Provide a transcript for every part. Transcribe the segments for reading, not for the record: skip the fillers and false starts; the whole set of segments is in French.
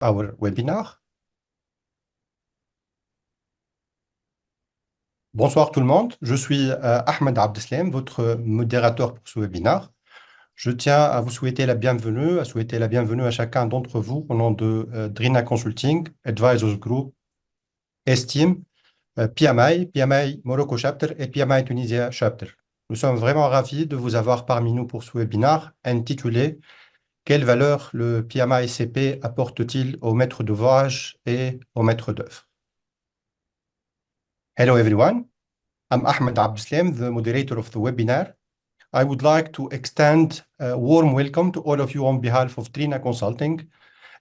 our webinar. Bonsoir tout le monde, je suis Ahmed Abdeslam, votre modérateur pour ce webinaire. Je tiens à vous souhaiter la bienvenue, à chacun d'entre vous au nom de Drina Consulting, Advisors Group, Esteem, PMI Morocco Chapter et PMI Tunisia Chapter. Nous sommes vraiment ravis de vous avoir parmi nous pour ce webinaire intitulé Quelle valeur le PMI CP apporte-t-il aux maîtres d'ouvrage et aux maîtres d'œuvre? Hello everyone, I'm Ahmed Abdeslam, the moderator of the webinar. I would like to extend a warm welcome to all of you on behalf of Trina Consulting,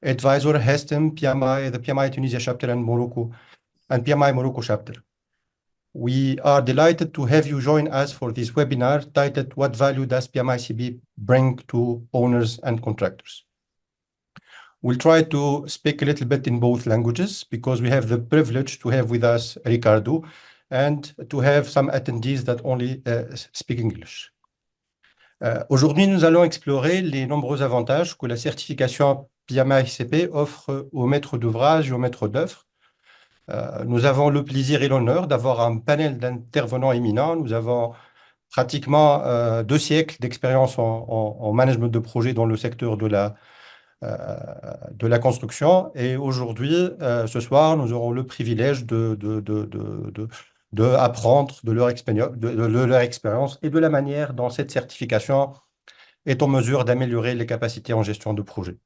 Advisor Hestem, PMI, the PMI Tunisia chapter and PMI Morocco chapter. We are delighted to have you join us for this webinar titled What Value Does PMICP Bring to Owners and Contractors? We'll try to speak a little bit in both languages because we have the privilege to have with us Ricardo and to have some attendees that only speak English. Aujourd'hui, nous allons explorer les nombreux avantages que la certification PMI-CP offre aux maîtres d'ouvrage et aux maîtres d'œuvre. Nous avons le plaisir et l'honneur d'avoir un panel d'intervenants éminents. Nous avons pratiquement 2 siècles d'expérience en management de projet dans le secteur de la construction. Et aujourd'hui, ce soir, nous aurons le privilège d'apprendre de leur expérience et de la manière dont cette certification est en mesure d'améliorer les capacités en gestion de projet.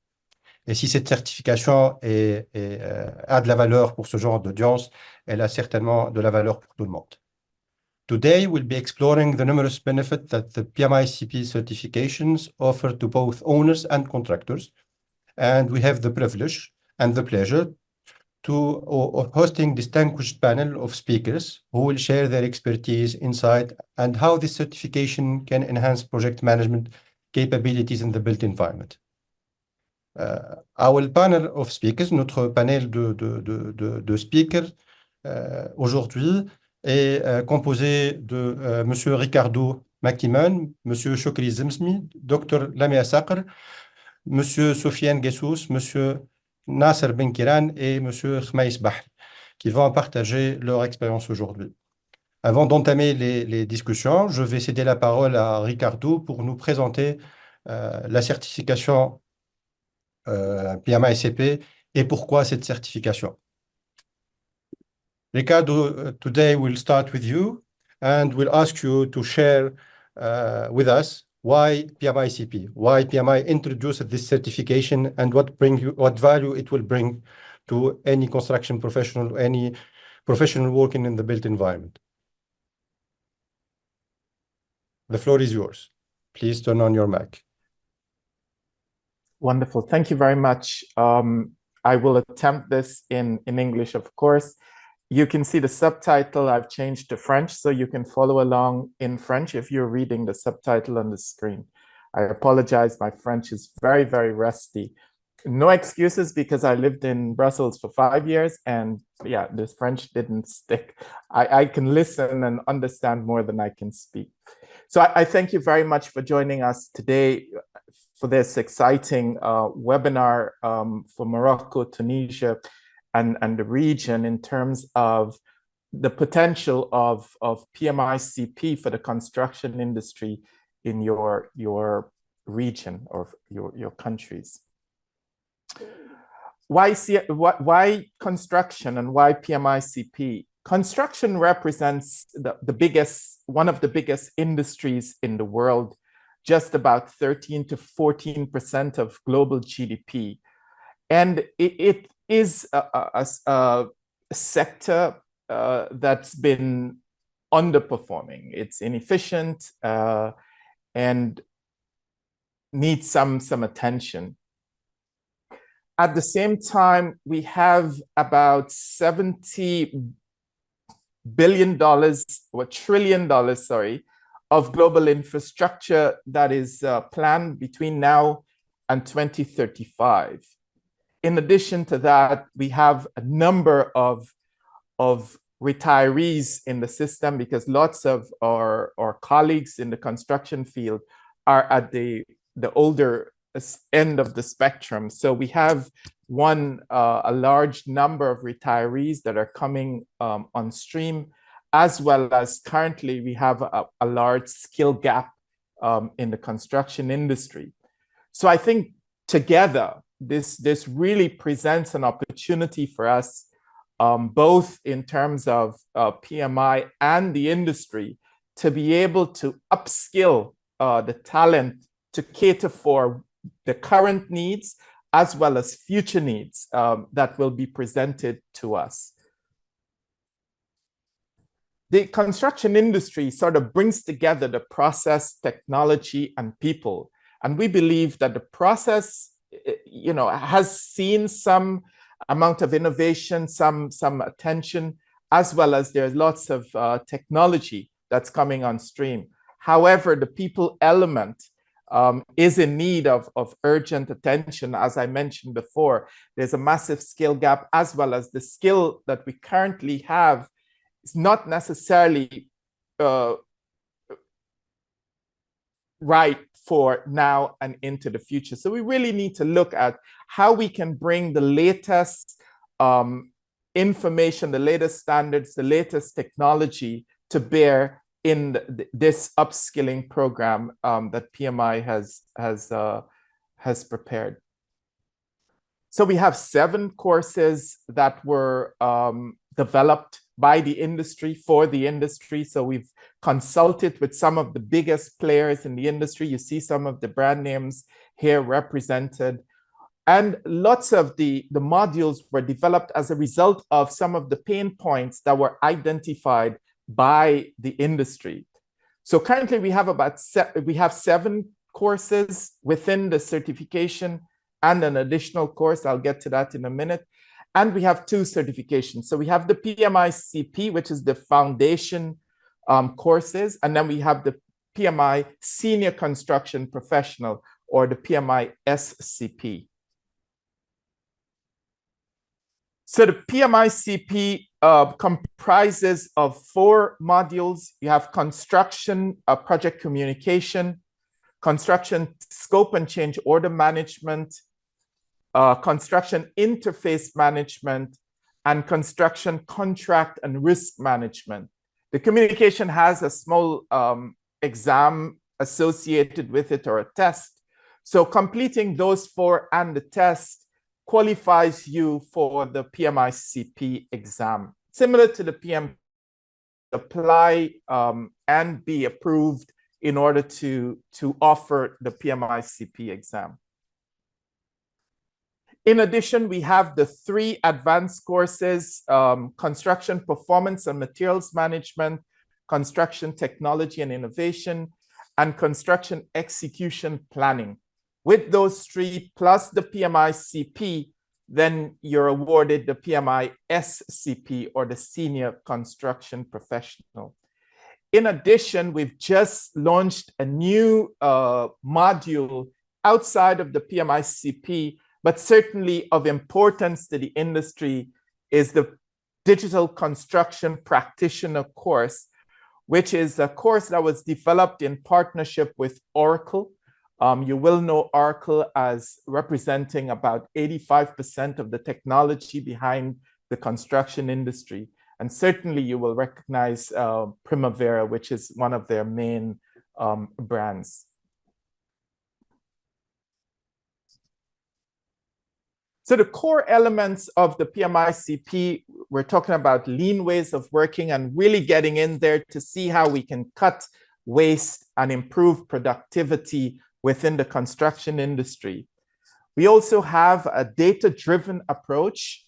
Et si cette certification a de la valeur pour ce genre d'audience, elle a certainement de la valeur pour tout le monde. Today, we'll be exploring the numerous benefits that the PMI-CP certifications offer to both owners and contractors. And we have the privilege and the pleasure of hosting distinguished panel of speakers who will share their expertise, insight, and how this certification can enhance project management capabilities in the built environment. Our panel of speakers, notre panel de speakers aujourd'hui est composé de Monsieur Ricardo Makiman, Monsieur Chokri Zemsmi, Dr Lamia Sakr, Monsieur Sofiane Guessous, Monsieur Nasser Benkiran et Monsieur Khmaïs Bahr, qui vont partager leur expérience aujourd'hui. Avant d'entamer les discussions, je vais céder la parole à Ricardo pour nous présenter la certification PMI-CP et pourquoi cette certification. Ricardo, today we'll start with you and we'll ask you to share with us why PMI-CP, why PMI introduced this certification and what value it will bring to any construction professional, any professional working in the built environment. The floor is yours. Please turn on your mic. Wonderful. Thank you very much. I will attempt this in English, of course. You can see the subtitle. I've changed to French, so you can follow along in French if you're reading the subtitle on the screen. I apologize. My French is very, very rusty. No excuses because I lived in Brussels for 5 years and yeah, this French didn't stick. I can listen and understand more than I can speak. So I thank you very much for joining us today for this exciting webinar for Morocco, Tunisia, and the region in terms of the potential of PMI-CP for the construction industry in your region or your countries. Why construction and why PMI-CP? Construction represents one of the biggest industries in the world, just about 13 to 14% of global GDP. And it is a sector that's been underperforming. It's inefficient and needs some attention. At the same time, we have about $70 billion or trillion dollars, sorry, of global infrastructure that is planned between now and 2035. In addition to that, we have a number of retirees in the system because lots of our colleagues in the construction field are at the older end of the spectrum. So we have a large number of retirees that are coming on stream, as well as currently we have a large skill gap in the construction industry. So I think together, this really presents an opportunity for us, both in terms of PMI and the industry, to be able to upskill the talent to cater for the current needs as well as future needs that will be presented to us. The construction industry sort of brings together the process, technology, and people. And we believe that the process, has seen some amount of innovation, some attention, as well as there's lots of technology that's coming on stream. However, the people element is in need of urgent attention. As I mentioned before, there's a massive skill gap, as well as the skill that we currently have is not necessarily right for now and into the future. So we really need to look at how we can bring the latest information, the latest standards, the latest technology to bear in this upskilling program that PMI has prepared. So we have 7 courses that were developed by the industry for the industry. So we've consulted with some of the biggest players in the industry. You see some of the brand names here represented. And lots of the modules were developed as a result of some of the pain points that were identified by the industry. So currently we have 7 courses within the certification and an additional course. I'll get to that in a minute. And we have 2 certifications. So we have the PMI CP, which is the foundation courses. And then we have the PMI Senior Construction Professional, or the PMI SCP. So the PMI CP comprises of 4 modules. You have construction project communication, construction scope and change order management, construction interface management, and construction contract and risk management. The communication has a small exam associated with it, or a test. So completing those 4 and the test qualifies you for the PMI CP exam. Similar to the PM, apply and be approved in order to offer the PMI CP exam. In addition, we have the 3 advanced courses, construction performance and materials management, construction technology and innovation, and construction execution planning. With those 3 plus the PMI CP, then you're awarded the PMI SCP, or the Senior Construction Professional. In addition, we've just launched a new module outside of the PMI CP, but certainly of importance to the industry, is the Digital Construction Practitioner course, which is a course that was developed in partnership with Oracle. You will know Oracle as representing about 85% of the technology behind the construction industry. And certainly you will recognize Primavera, which is one of their main brands. So the core elements of the PMI CP, we're talking about lean ways of working and really getting in there to see how we can cut waste and improve productivity within the construction industry. We also have a data-driven approach,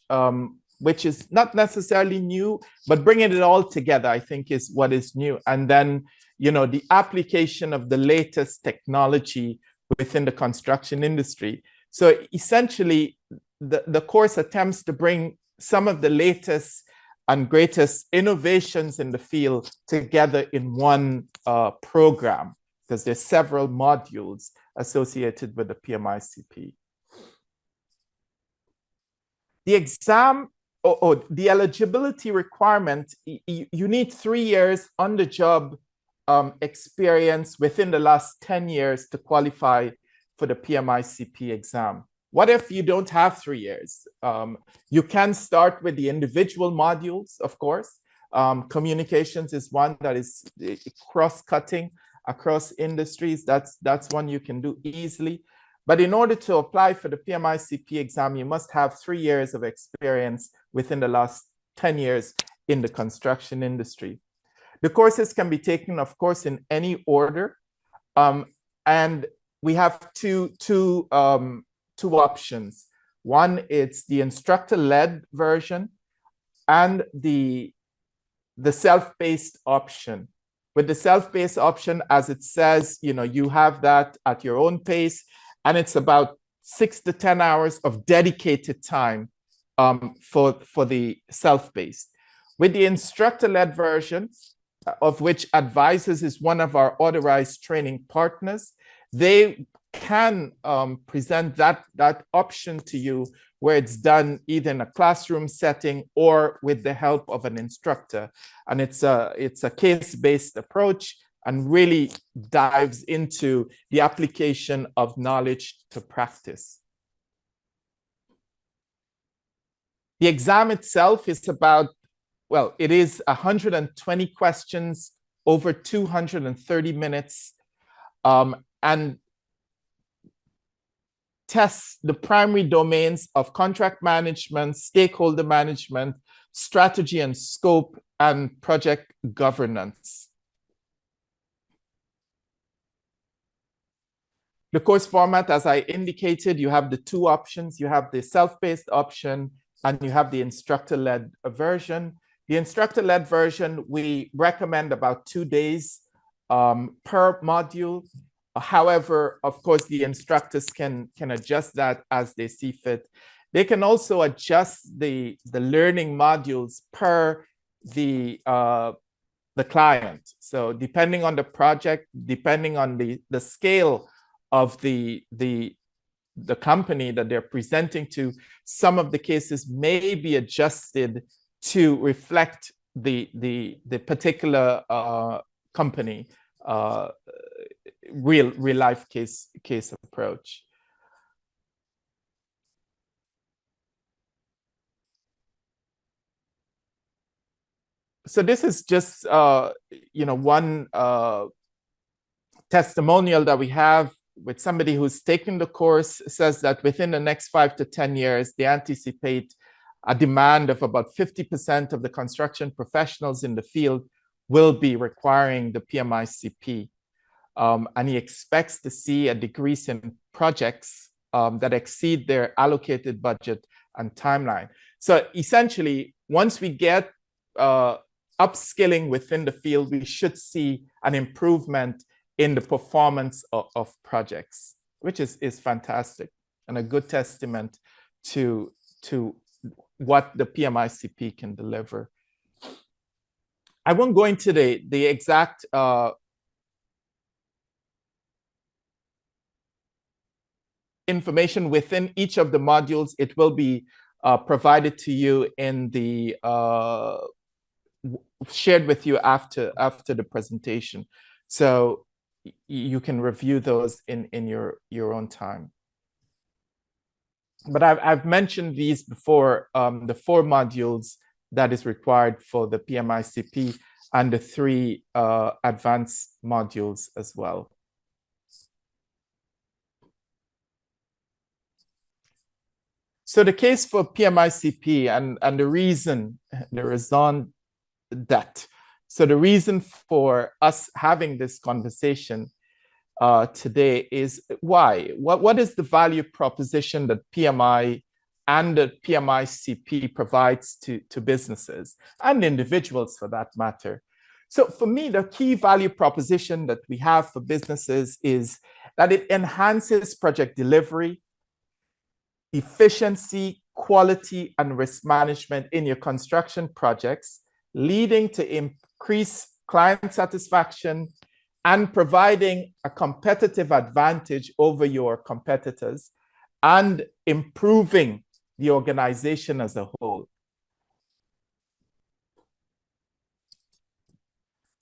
which is not necessarily new, but bringing it all together, I think, is what is new. And then, the application of the latest technology within the construction industry. So essentially, the course attempts to bring some of the latest and greatest innovations in the field together in one program, because there's several modules associated with the PMI CP. The exam, the eligibility requirement, you need 3 years on-the-job experience within the last 10 years to qualify for the PMI-CP exam. What if you don't have 3 years? You can start with the individual modules, of course. Communications is one that is cross-cutting across industries. That's one you can do easily. But in order to apply for the PMI-CP exam, you must have 3 years of experience within the last 10 years in the construction industry. The courses can be taken, of course, in any order. And we have two options. One is the instructor-led version and the self-paced option. With the self-paced option, as it says, you have that at your own pace, and it's about 6 to 10 hours of dedicated time for the self-paced. With the instructor-led version, of which Advisors is one of our authorized training partners, they can present that option to you where it's done either in a classroom setting or with the help of an instructor. And it's a case-based approach and really dives into the application of knowledge to practice. The exam itself is about, well, it is 120 questions over 230 minutes, and tests the primary domains of contract management, stakeholder management, strategy and scope, and project governance. The course format, as I indicated, you have the two options. You have the self-paced option and you have the instructor-led version. The instructor-led version, we recommend about 2 days per module. However, of course, the instructors can adjust that as they see fit. They can also adjust the learning modules per the client. So depending on the project, depending on the scale of the company that they're presenting to, some of the cases may be adjusted to reflect the particular company real life case approach. So this is just one testimonial that we have with somebody who's taken the course. Says that within the next 5 to 10 years, they anticipate a demand of about 50% of the construction professionals in the field will be requiring the PMI-CP. And he expects to see a decrease in projects that exceed their allocated budget and timeline. So essentially, once we get upskilling within the field, we should see an improvement in the performance of projects, which is fantastic and a good testament to what the PMI-CP can deliver. I won't go into the exact information within each of the modules. It will be provided to you in the shared with you after the presentation, so you can review those in your own time. But I've mentioned these before, the 4 modules that is required for the PMI-CP and the 3 advanced modules as well. So the case for PMI-CP and the reason, the raison d'être. So the reason for us having this conversation today is why? What is the value proposition that PMI and the PMI-CP provides to businesses and individuals for that matter? So for me, the key value proposition that we have for businesses is that it enhances project delivery, efficiency, quality, and risk management in your construction projects, leading to increased client satisfaction and providing a competitive advantage over your competitors and improving the organization as a whole.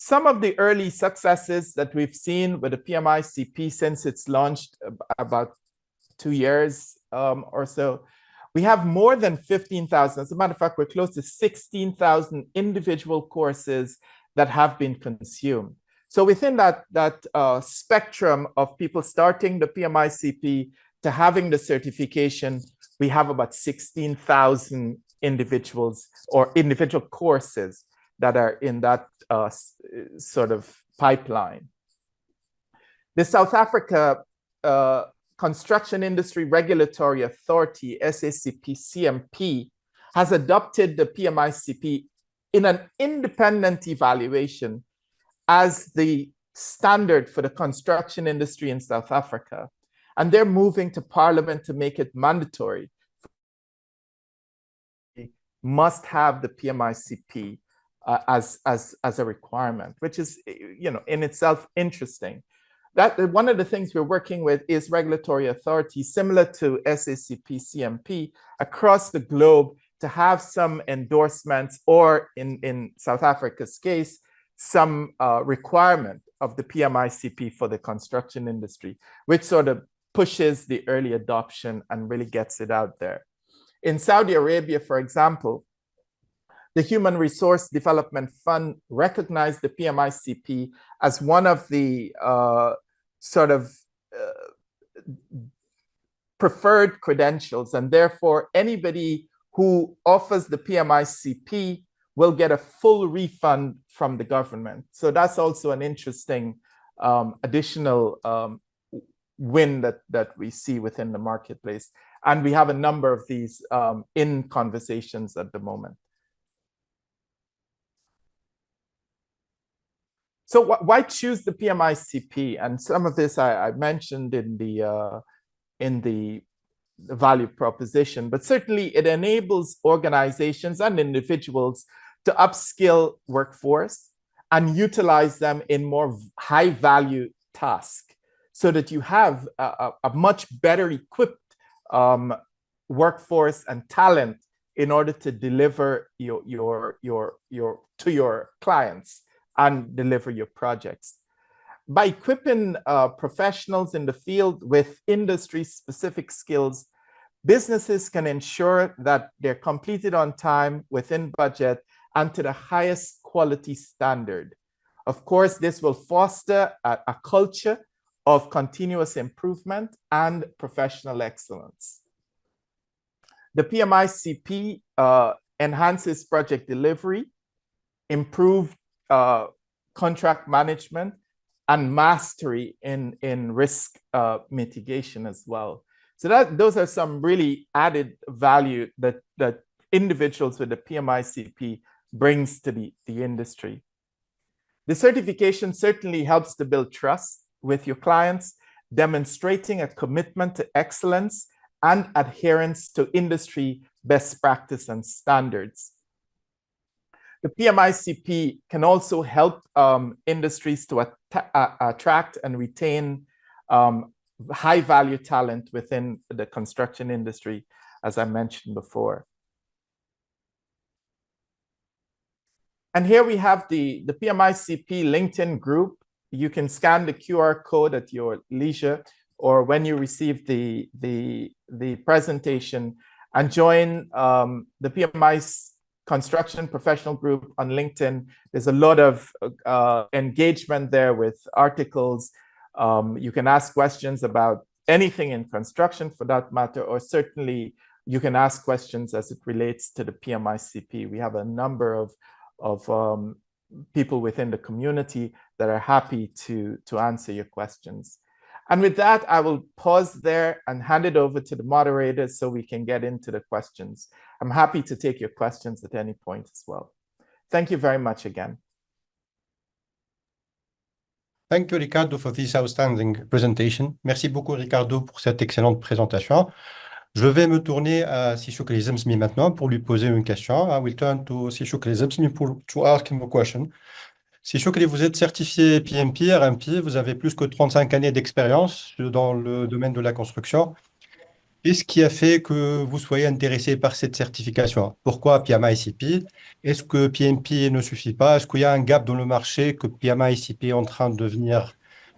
Some of the early successes that we've seen with the PMI-CP since it's launched about 2 years or so, we have more than 15,000. As a matter of fact, we're close to 16,000 individual courses that have been consumed. So within that spectrum of people starting the PMI-CP to having the certification, we have about 16,000 individuals or individual courses that are in that sort of pipeline. The South Africa Construction Industry Regulatory Authority, SACP CMP, has adopted the PMI-CP in an independent evaluation as the standard for the construction industry in South Africa. And they're moving to Parliament to make it mandatory. Must have the PMI-CP as a requirement, which is, in itself interesting. That one of the things we're working with is regulatory authorities similar to SACP CMP across the globe to have some endorsements, or in South Africa's case, some requirement of the PMI-CP for the construction industry, which sort of pushes the early adoption and really gets it out there. In Saudi Arabia, for example, the Human Resource Development Fund recognized the PMI-CP as one of the preferred credentials, and therefore anybody who offers the PMI-CP will get a full refund from the government. So that's also an interesting additional win that we see within the marketplace. And we have a number of these in conversations at the moment. So why choose the PMI-CP? And some of this I mentioned in the value proposition, but certainly it enables organizations and individuals to upskill workforce and utilize them in more high value tasks so that you have a much better equipped workforce and talent in order to deliver to your clients and deliver your projects. By equipping professionals in the field with industry-specific skills, businesses can ensure that they're completed on time, within budget, and to the highest quality standard. Of course, this will foster a culture of continuous improvement and professional excellence. The PMI-CP enhances project delivery, improved contract management, and mastery in risk mitigation as well. So those are some really added value that individuals with the PMI-CP brings to the industry. The certification certainly helps to build trust with your clients, demonstrating a commitment to excellence and adherence to industry best practice and standards. The PMI-CP can also help industries to attract and retain high-value talent within the construction industry, as I mentioned before. And here we have the PMI-CP LinkedIn group. You can scan the QR code at your leisure or when you receive the presentation and join the PMI Construction Professional Group on LinkedIn. There's a lot of engagement there with articles. You can ask questions about anything in construction for that matter, or certainly you can ask questions as it relates to the PMI-CP. We have a number of people within the community that are happy to answer your questions. And with that, I will pause there and hand it over to the moderators so we can get into the questions. I'm happy to take your questions at any point as well. Thank you very much again. Thank you, Ricardo, for this outstanding presentation. Merci beaucoup, Ricardo, pour cette excellente présentation. Je vais me tourner à Sishukri Zemsmi maintenant pour lui poser une question. I will turn to Sishukri Zemsmi to ask him a question. Sishukri, vous êtes certifié PMP, RMP, vous avez plus que 35 années d'expérience dans le domaine de la construction. Qu'est-ce qui a fait que vous soyez intéressé par cette certification? Pourquoi PMI ICP? Est-ce que PMP ne suffit pas? Est-ce qu'il y a un gap dans le marché que PMI ICP est en train de venir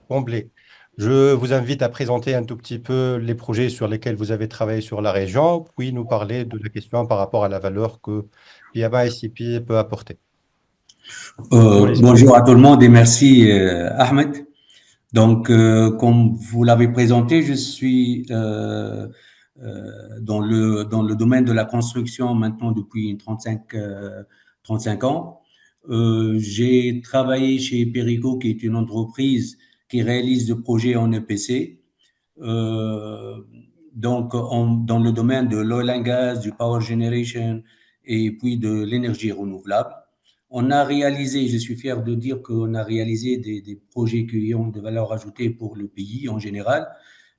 combler? Je vous invite à présenter un tout petit peu les projets sur lesquels vous avez travaillé sur la région, puis nous parler de la question par rapport à la valeur que PMI ICP peut apporter pour les Bonjour à tout le monde et merci Ahmed. Donc, comme vous l'avez présenté, je suis dans le domaine de la construction maintenant depuis 35 ans. J'ai travaillé chez Perico, qui est une entreprise qui réalise des projets en EPC. Euh, dans le domaine de l'oil and gas, du power generation et puis de l'énergie renouvelable. On a réalisé, je suis fier de dire qu'on a réalisé des projets qui ont de valeur ajoutée pour le pays en général,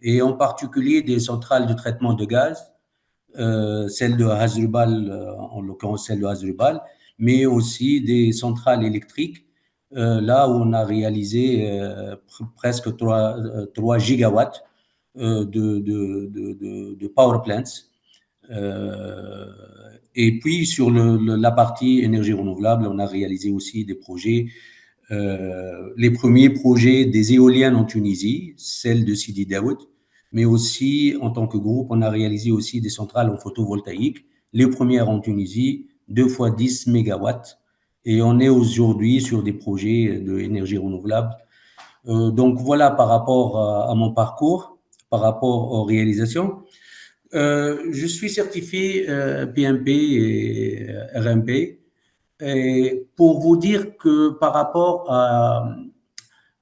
et en particulier des centrales de traitement de gaz, celle de Hasdrubal, en l'occurrence celle de Hasdrubal, mais aussi des centrales électriques, là où on a réalisé presque 3 gigawatts de power plants. Et puis, sur la partie énergie renouvelable, on a réalisé aussi des projets, les premiers projets des éoliennes en Tunisie, celle de Sidi Daoud, mais aussi, en tant que groupe, on a réalisé aussi des centrales en photovoltaïque, les premières en Tunisie, 2 fois 10 mégawatts, et on est aujourd'hui sur des projets d'énergie renouvelable. Donc voilà par rapport à mon parcours, par rapport aux réalisations. Je suis certifié PMP et RMP. Et pour vous dire que par rapport à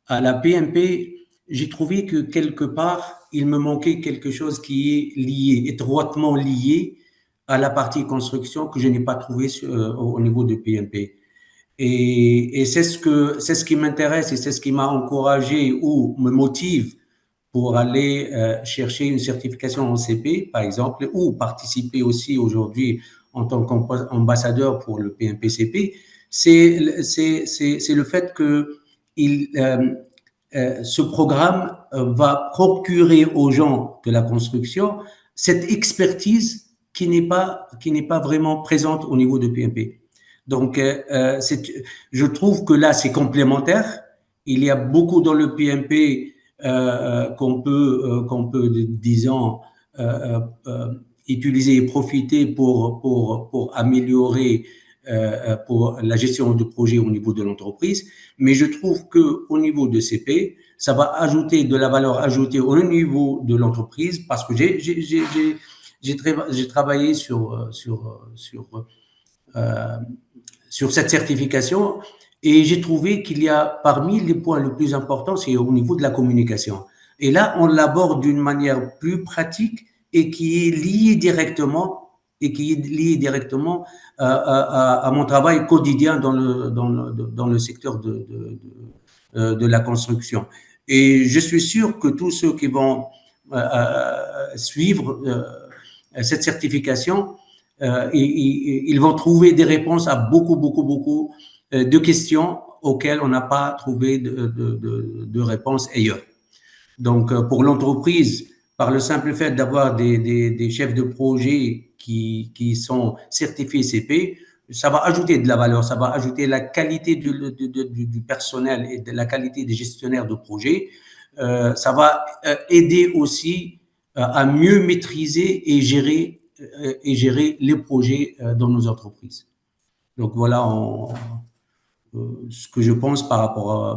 la PMP, j'ai trouvé que quelque part, il me manquait quelque chose qui est lié, étroitement lié à la partie construction que je n'ai pas trouvé au niveau de PMP. Et c'est ce qui m'intéresse et c'est ce qui m'a encouragé ou me motive pour aller chercher une certification en CP, par exemple, ou participer aussi aujourd'hui en tant qu'ambassadeur pour le PMPCP, c'est le fait que ce programme va procurer aux gens de la construction cette expertise qui n'est pas vraiment présente au niveau de PMP. Donc, je trouve que là, c'est complémentaire. Il y a beaucoup dans le PMP qu'on peut, disons, utiliser et profiter pour améliorer pour la gestion de projet au niveau de l'entreprise. Mais je trouve que au niveau de CP, ça va ajouter de la valeur ajoutée au niveau de l'entreprise parce que j'ai travaillé sur cette certification et j'ai trouvé qu'il y a parmi les points les plus importants, c'est au niveau de la communication. Et là, on l'aborde d'une manière plus pratique et qui est liée directement à mon travail quotidien dans le secteur de la construction. Et je suis sûr que tous ceux qui vont suivre cette certification, ils vont trouver des réponses à beaucoup de questions auxquelles on n'a pas trouvé de réponses ailleurs. Donc, pour l'entreprise, par le simple fait d'avoir des chefs de projet qui sont certifiés CP, ça va ajouter de la valeur, ça va ajouter la qualité du personnel et de la qualité des gestionnaires de projet. Ça va aider aussi à mieux maîtriser et gérer les projets dans nos entreprises. Donc voilà ce que je pense par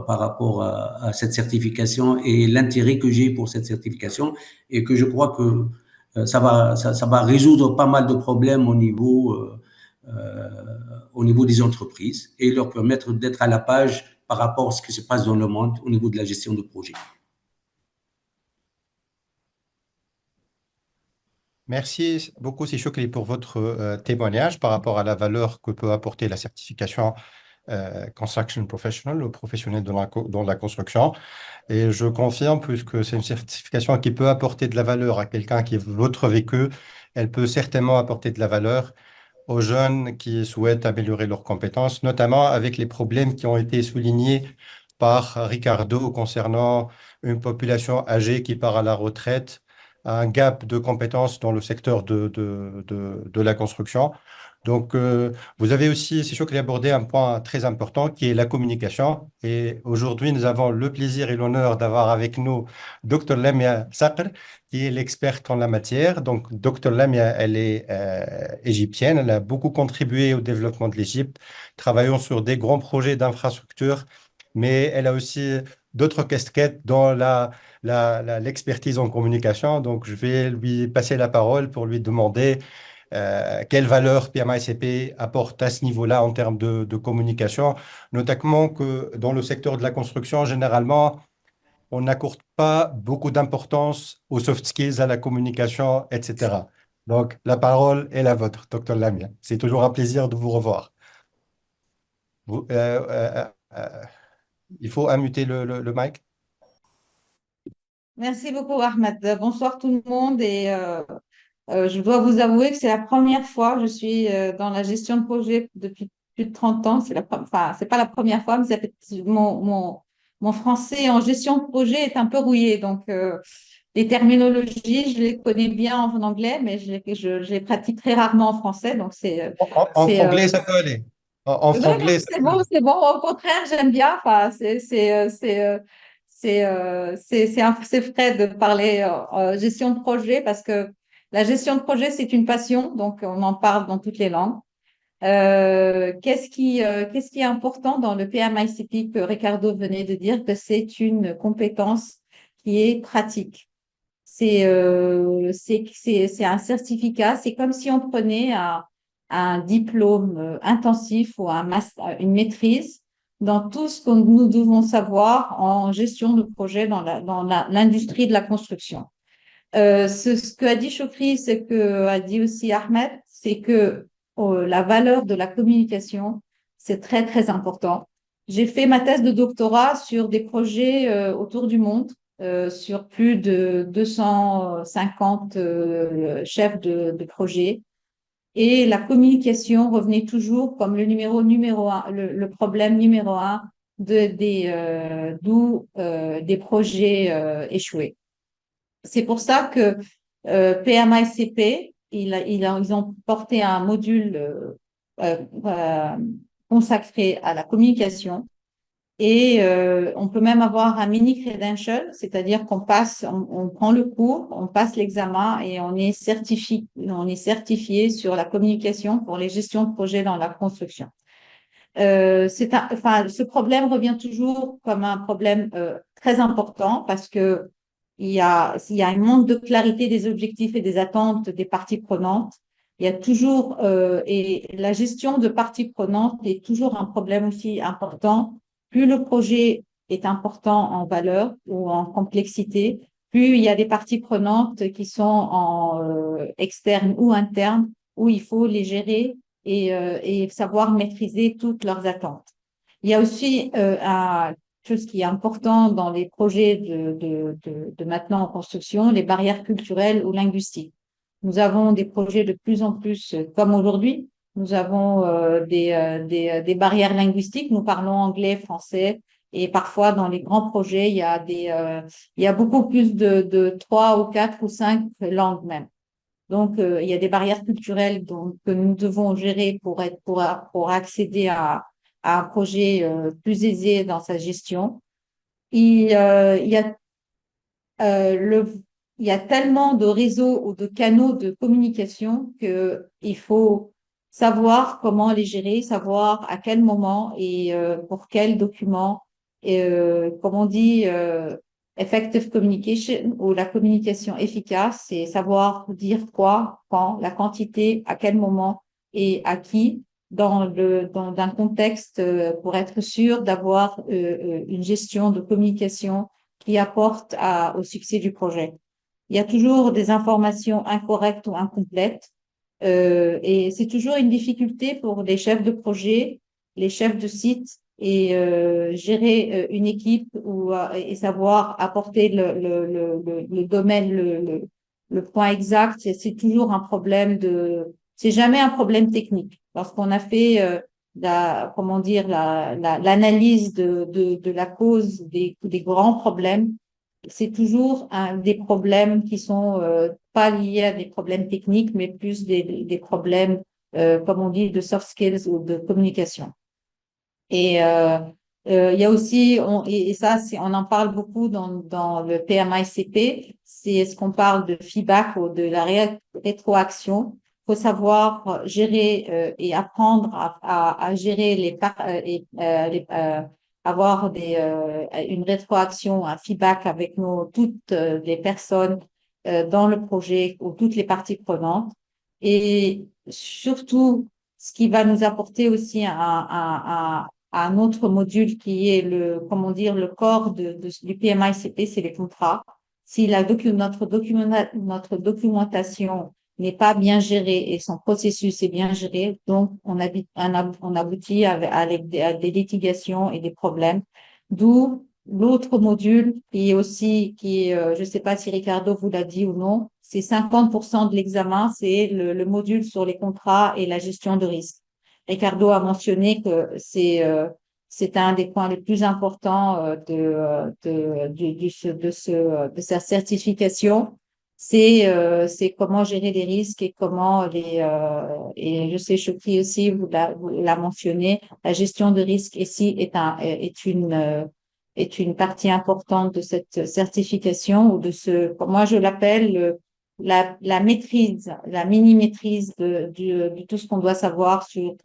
rapport à cette certification et l'intérêt que j'ai pour cette certification et que je crois que ça va résoudre pas mal de problèmes au niveau des entreprises et leur permettre d'être à la page par rapport à ce qui se passe dans le monde au niveau de la gestion de projet. Merci beaucoup, Shukri, pour votre témoignage par rapport à la valeur que peut apporter la certification Construction Professional, le professionnel dans la construction. Et je confirme, puisque c'est une certification qui peut apporter de la valeur à quelqu'un qui est votre vécu, elle peut certainement apporter de la valeur aux jeunes qui souhaitent améliorer leurs compétences, notamment avec les problèmes qui ont été soulignés par Ricardo concernant une population âgée qui part à la retraite un gap de compétences dans le secteur de la construction. Donc, vous avez aussi, c'est sûr qu'il a abordé un point très important qui est la communication. Et aujourd'hui, nous avons le plaisir et l'honneur d'avoir avec nous Dr Lamia Sakr, qui est l'experte en la matière. Donc, Dr Lamia, elle est égyptienne. Elle a beaucoup contribué au développement de l'Égypte, travaillant sur des grands projets d'infrastructure, mais elle a aussi d'autres casquettes dans l'expertise en communication. Donc, je vais lui passer la parole pour lui demander quelle valeur PMI-CP apporte à ce niveau-là en termes de communication, notamment que dans le secteur de la construction, généralement, on n'accorde pas beaucoup d'importance aux soft skills, à la communication, etc. Donc, la parole est la vôtre, Dr Lamia. C'est toujours un plaisir de vous revoir. Vous- euh, euh, euh, il faut ammuter le mic. Merci beaucoup, Ahmed. Bonsoir tout le monde. Je dois vous avouer que c'est la première fois que je suis dans la gestion de projet depuis plus de 30 ans. Enfin, c'est pas la première fois, mais mon français en gestion de projet est un peu rouillé. Donc, les terminologies, je les connais bien en anglais, mais je les pratique très rarement en français. Donc, En c'est, franglais, ça peut aller. En non, non, franglais, ça c'est peut bon, aller. c'est bon. Au contraire, j'aime bien. Enfin, c'est frais de parler gestion de projet parce que la gestion de projet, c'est une passion. Donc, on en parle dans toutes les langues. Qu'est-ce qui est important dans le PMICP que Ricardo venait de dire que c'est une compétence qui est pratique. C'est un certificat. C'est comme si on prenait un diplôme intensif ou une maîtrise dans tout ce que nous devons savoir en gestion de projet dans l'industrie de la construction. Ce que a dit Chokri, c'est que a dit aussi Ahmed, c'est que la valeur de la communication, c'est très, très important. J'ai fait ma thèse de doctorat sur des projets autour du monde, sur plus de 250 chefs de projet. Et la communication revenait toujours comme le numéro un, le problème numéro un des projets échoués. C'est pour ça que PMICP, ils ont porté un module euh, euh, consacré à la communication et on peut même avoir un mini credential, c'est-à-dire on prend le cours, on passe l'examen et on est certifié sur la communication pour les gestions de projets dans la construction. Enfin, ce problème revient toujours comme un problème très important parce que il y a un manque de clarité des objectifs et des attentes des parties prenantes. Il y a toujours, et la gestion de parties prenantes est toujours un problème aussi important. Plus le projet est important en valeur ou en complexité, plus il y a des parties prenantes qui sont en externes ou internes où il faut les gérer et savoir maîtriser toutes leurs attentes. Il y a aussi chose qui est important dans les projets de maintenant en construction, les barrières culturelles ou linguistiques. Nous avons des projets de plus en plus, comme aujourd'hui, nous avons des barrières linguistiques. Nous parlons anglais, français, et parfois dans les grands projets, il y a beaucoup plus de 3 ou 4 ou 5 langues même. Donc, il y a des barrières culturelles que nous devons gérer pour accéder à un projet plus aisé dans sa gestion. Il y a, le, il y a tellement de réseaux ou de canaux de communication qu'il faut savoir comment les gérer, savoir à quel moment et pour quels documents. Et, comme on dit, effective communication ou la communication efficace, c'est savoir dire quoi, quand, la quantité, à quel moment et à qui dans un contexte pour être sûr d'avoir une gestion de communication qui apporte au succès du projet. Il y a toujours des informations incorrectes ou incomplètes et c'est toujours une difficulté pour les chefs de projet, les chefs de site et gérer une équipe et savoir apporter le domaine, le point exact. C'est toujours un problème c'est jamais un problème technique. Lorsqu'on a fait comment dire, l'analyse de la cause des grands problèmes, c'est toujours des problèmes qui sont pas liés à des problèmes techniques, mais plus des problèmes, comme on dit, de soft skills ou de communication. Et il y a aussi, et ça, on en parle beaucoup dans le PMICP, c'est ce qu'on parle de feedback ou de la rétroaction. Il faut savoir gérer et apprendre à gérer avoir une rétroaction, un feedback avec toutes les personnes dans le projet ou toutes les parties prenantes. Et surtout, ce qui va nous apporter aussi un autre module qui est comment dire, le corps du PMICP, c'est les contrats. Si notre documentation n'est pas bien gérée et son processus est bien géré, donc on aboutit à des litigations et des problèmes. D'où l'autre module je ne sais pas si Ricardo vous l'a dit ou non, c'est 50% de l'examen, c'est le module sur les contrats et la gestion de risque. Ricardo a mentionné que c'est un des points les plus importants de sa certification. C'est comment gérer les risques et et je sais, Chokri aussi vous l'a mentionné, la gestion de risque ici est une partie importante de cette certification ou moi je l'appelle la maîtrise, la mini-maîtrise de tout ce qu'on doit savoir sur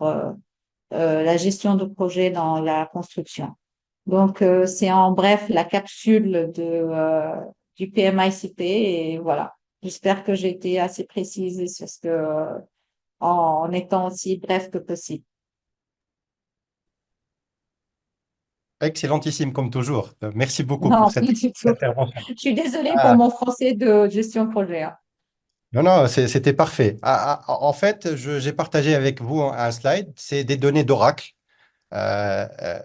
la gestion de projet dans la construction. Donc, c'est en bref la capsule du PMICP et voilà. J'espère que j'ai été assez précise sur en étant aussi bref que possible. Excellentissime comme toujours. Merci beaucoup pour Non, cette pas du tout. intervention. Je suis désolée pour Ah, mon français de gestion de projet, hein. non, non, c'était parfait. En fait, j'ai partagé avec vous un slide, c'est des données d'Oracle, euh, euh,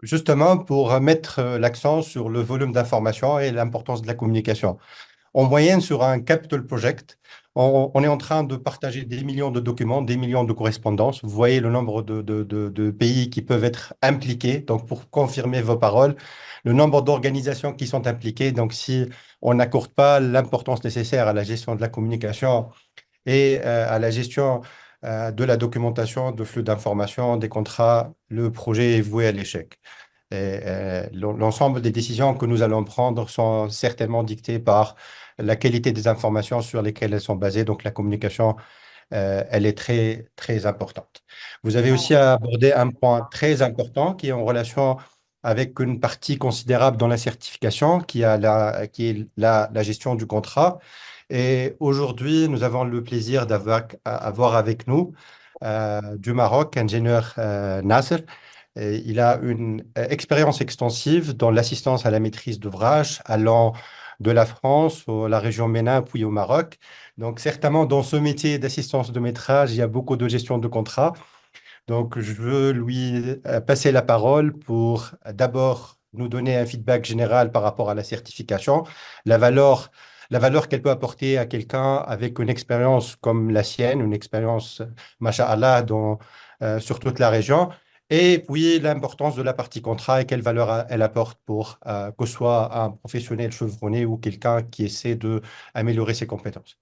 justement pour mettre l'accent sur le volume d'informations et l'importance de la communication. En moyenne, sur un capital project, on est en train de partager des millions de documents, des millions de correspondances. Vous voyez le nombre de pays qui peuvent être impliqués. Donc, pour confirmer vos paroles, le nombre d'organisations qui sont impliquées. Donc, si on n'accorde pas l'importance nécessaire à la gestion de la communication et à la gestion de la documentation, de flux d'informations, des contrats, le projet est voué à l'échec. Et, l'ensemble des décisions que nous allons prendre sont certainement dictées par la qualité des informations sur lesquelles elles sont basées. Donc, la communication, elle est très, très importante. Vous avez aussi abordé un point très important qui est en relation avec une partie considérable dans la certification, qui est la gestion du contrat. Et aujourd'hui, nous avons le plaisir avoir avec nous du Maroc, ingénieur Nasser. Et il a une expérience extensive dans l'assistance à la maîtrise d'ouvrage, allant de la France à la région MENA, puis au Maroc. Donc, certainement, dans ce métier d'assistance de maîtrage, il y a beaucoup de gestion de contrats. Donc, je veux lui passer la parole pour d'abord nous donner un feedback général par rapport à la certification, la valeur, la valeur qu'elle peut apporter à quelqu'un avec une expérience comme la sienne, une expérience, masha'Allah, sur toute la région, et puis l'importance de la partie contrat et quelle valeur elle apporte pour que ce soit un professionnel chevronné ou quelqu'un qui essaie d'améliorer ses compétences.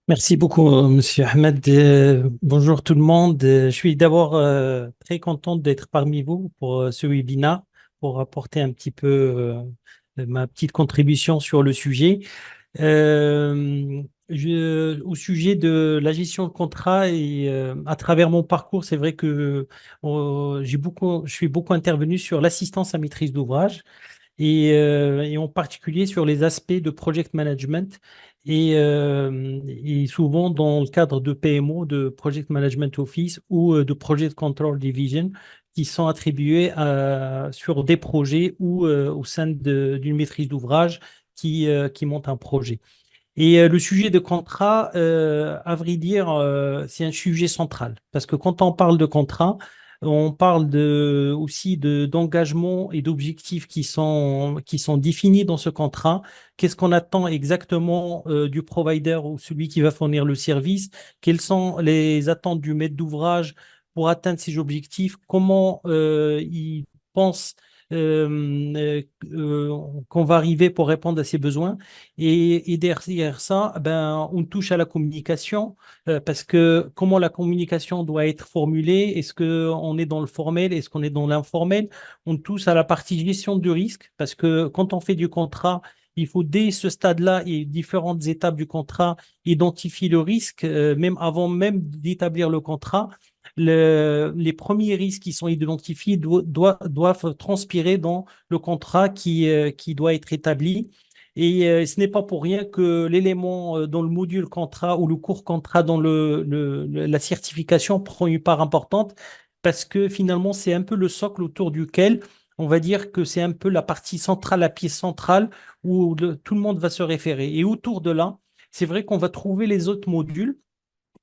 Merci beaucoup, Monsieur Ahmed. Bonjour tout le monde. Je suis d'abord très content d'être parmi vous pour ce webinaire, pour apporter un petit peu ma petite contribution sur le sujet. Au sujet de la gestion de contrat et à travers mon parcours, c'est vrai que je suis beaucoup intervenu sur l'assistance à maîtrise d'ouvrage et en particulier sur les aspects de project management et souvent dans le cadre de PMO, de Project Management Office ou de Project Control Division qui sont attribués sur des projets ou au sein d'une maîtrise d'ouvrage qui monte un projet. Et le sujet de contrat, à vrai dire, c'est un sujet central. Parce que quand on parle de contrat, on parle aussi d'engagement et d'objectifs qui sont définis dans ce contrat. Qu'est-ce qu'on attend exactement du provider ou celui qui va fournir le service? Quelles sont les attentes du maître d'ouvrage pour atteindre ces objectifs? Comment il pense qu'on va arriver pour répondre à ces besoins. Et derrière ça, ben, on touche à la communication parce que comment la communication doit être formulée, est-ce qu'on est dans le formel, est-ce qu'on est dans l'informel? On touche à la partie gestion du risque parce que quand on fait du contrat, il faut dès ce stade-là et différentes étapes du contrat identifier le risque, même avant même d'établir le contrat. Les premiers risques qui sont identifiés doivent transpirer dans le contrat qui doit être établi. Et ce n'est pas pour rien que l'élément dans le module contrat ou le cours contrat dans la certification prend une part importante parce que finalement, c'est un peu le socle autour duquel on va dire que c'est un peu la partie centrale, la pièce centrale où tout le monde va se référer. Et autour de là, c'est vrai qu'on va trouver les autres modules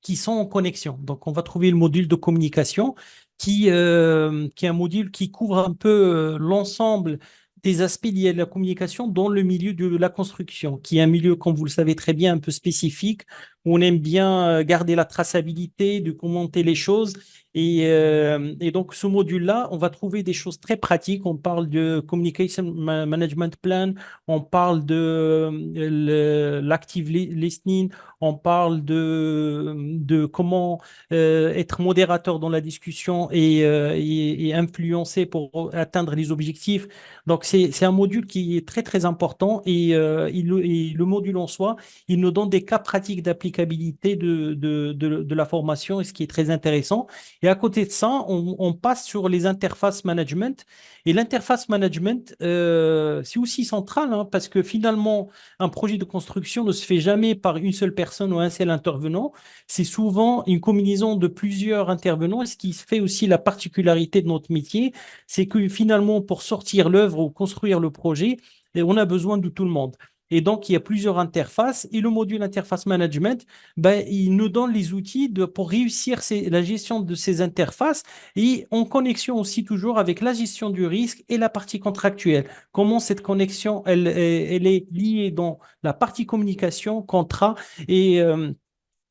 qui sont en connexion. Donc, on va trouver le module de communication qui est un module qui couvre un peu l'ensemble des aspects liés à la communication dans le milieu de la construction, qui est un milieu, comme vous le savez très bien, un peu spécifique, où on aime bien garder la traçabilité, de commenter les choses. Et donc, ce module-là, on va trouver des choses très pratiques. On parle de Communication Management Plan, on parle de l'active listening, on parle de comment être modérateur dans la discussion et influencer pour atteindre les objectifs. Donc, c'est un module qui est très, très important et le module en soi, il nous donne des cas pratiques d'applicabilité de la formation, et ce qui est très intéressant. Et à côté de ça, on passe sur les interfaces management. Et l'interface management, c'est aussi central hein, parce que finalement, un projet de construction ne se fait jamais par une seule personne ou un seul intervenant. C'est souvent une combinaison de plusieurs intervenants. Et ce qui fait aussi la particularité de notre métier, c'est que finalement, pour sortir l'œuvre ou construire le projet, on a besoin de tout le monde. Et donc, il y a plusieurs interfaces. Et le module interface management, ben, il nous donne les outils pour réussir la gestion de ces interfaces et en connexion aussi toujours avec la gestion du risque et la partie contractuelle. Comment cette connexion, elle est liée dans la partie communication, contrat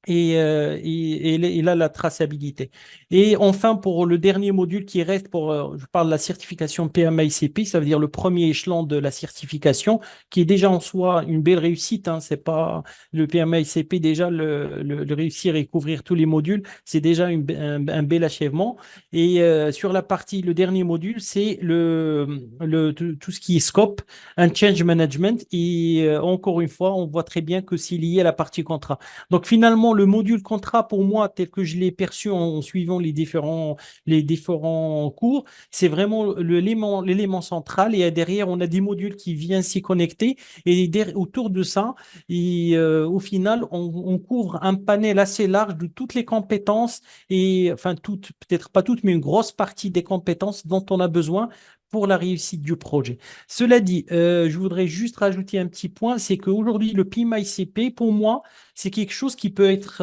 et là, la traçabilité. Et enfin, pour le dernier module qui reste, je parle de la certification PMA-ICP, ça veut dire le premier échelon de la certification, qui est déjà en soi une belle réussite. Hein, c'est pas le PMA-ICP, déjà le réussir et couvrir tous les modules, c'est déjà un bel achèvement. Et sur la partie, le dernier module, c'est tout ce qui est scope, un change management. Et encore une fois, on voit très bien que c'est lié à la partie contrat. Donc finalement, le module contrat, pour moi, tel que je l'ai perçu en suivant les différents cours, c'est vraiment l'élément central. Et derrière, on a des modules qui viennent s'y connecter. Et autour de ça, au final, on couvre un panel assez large de toutes les compétences et, enfin, toutes, peut-être pas toutes, mais une grosse partie des compétences dont on a besoin pour la réussite du projet. Cela dit, je voudrais juste rajouter un petit point, c'est qu'aujourd'hui, le PMI-ICP, pour moi, c'est quelque chose qui peut être,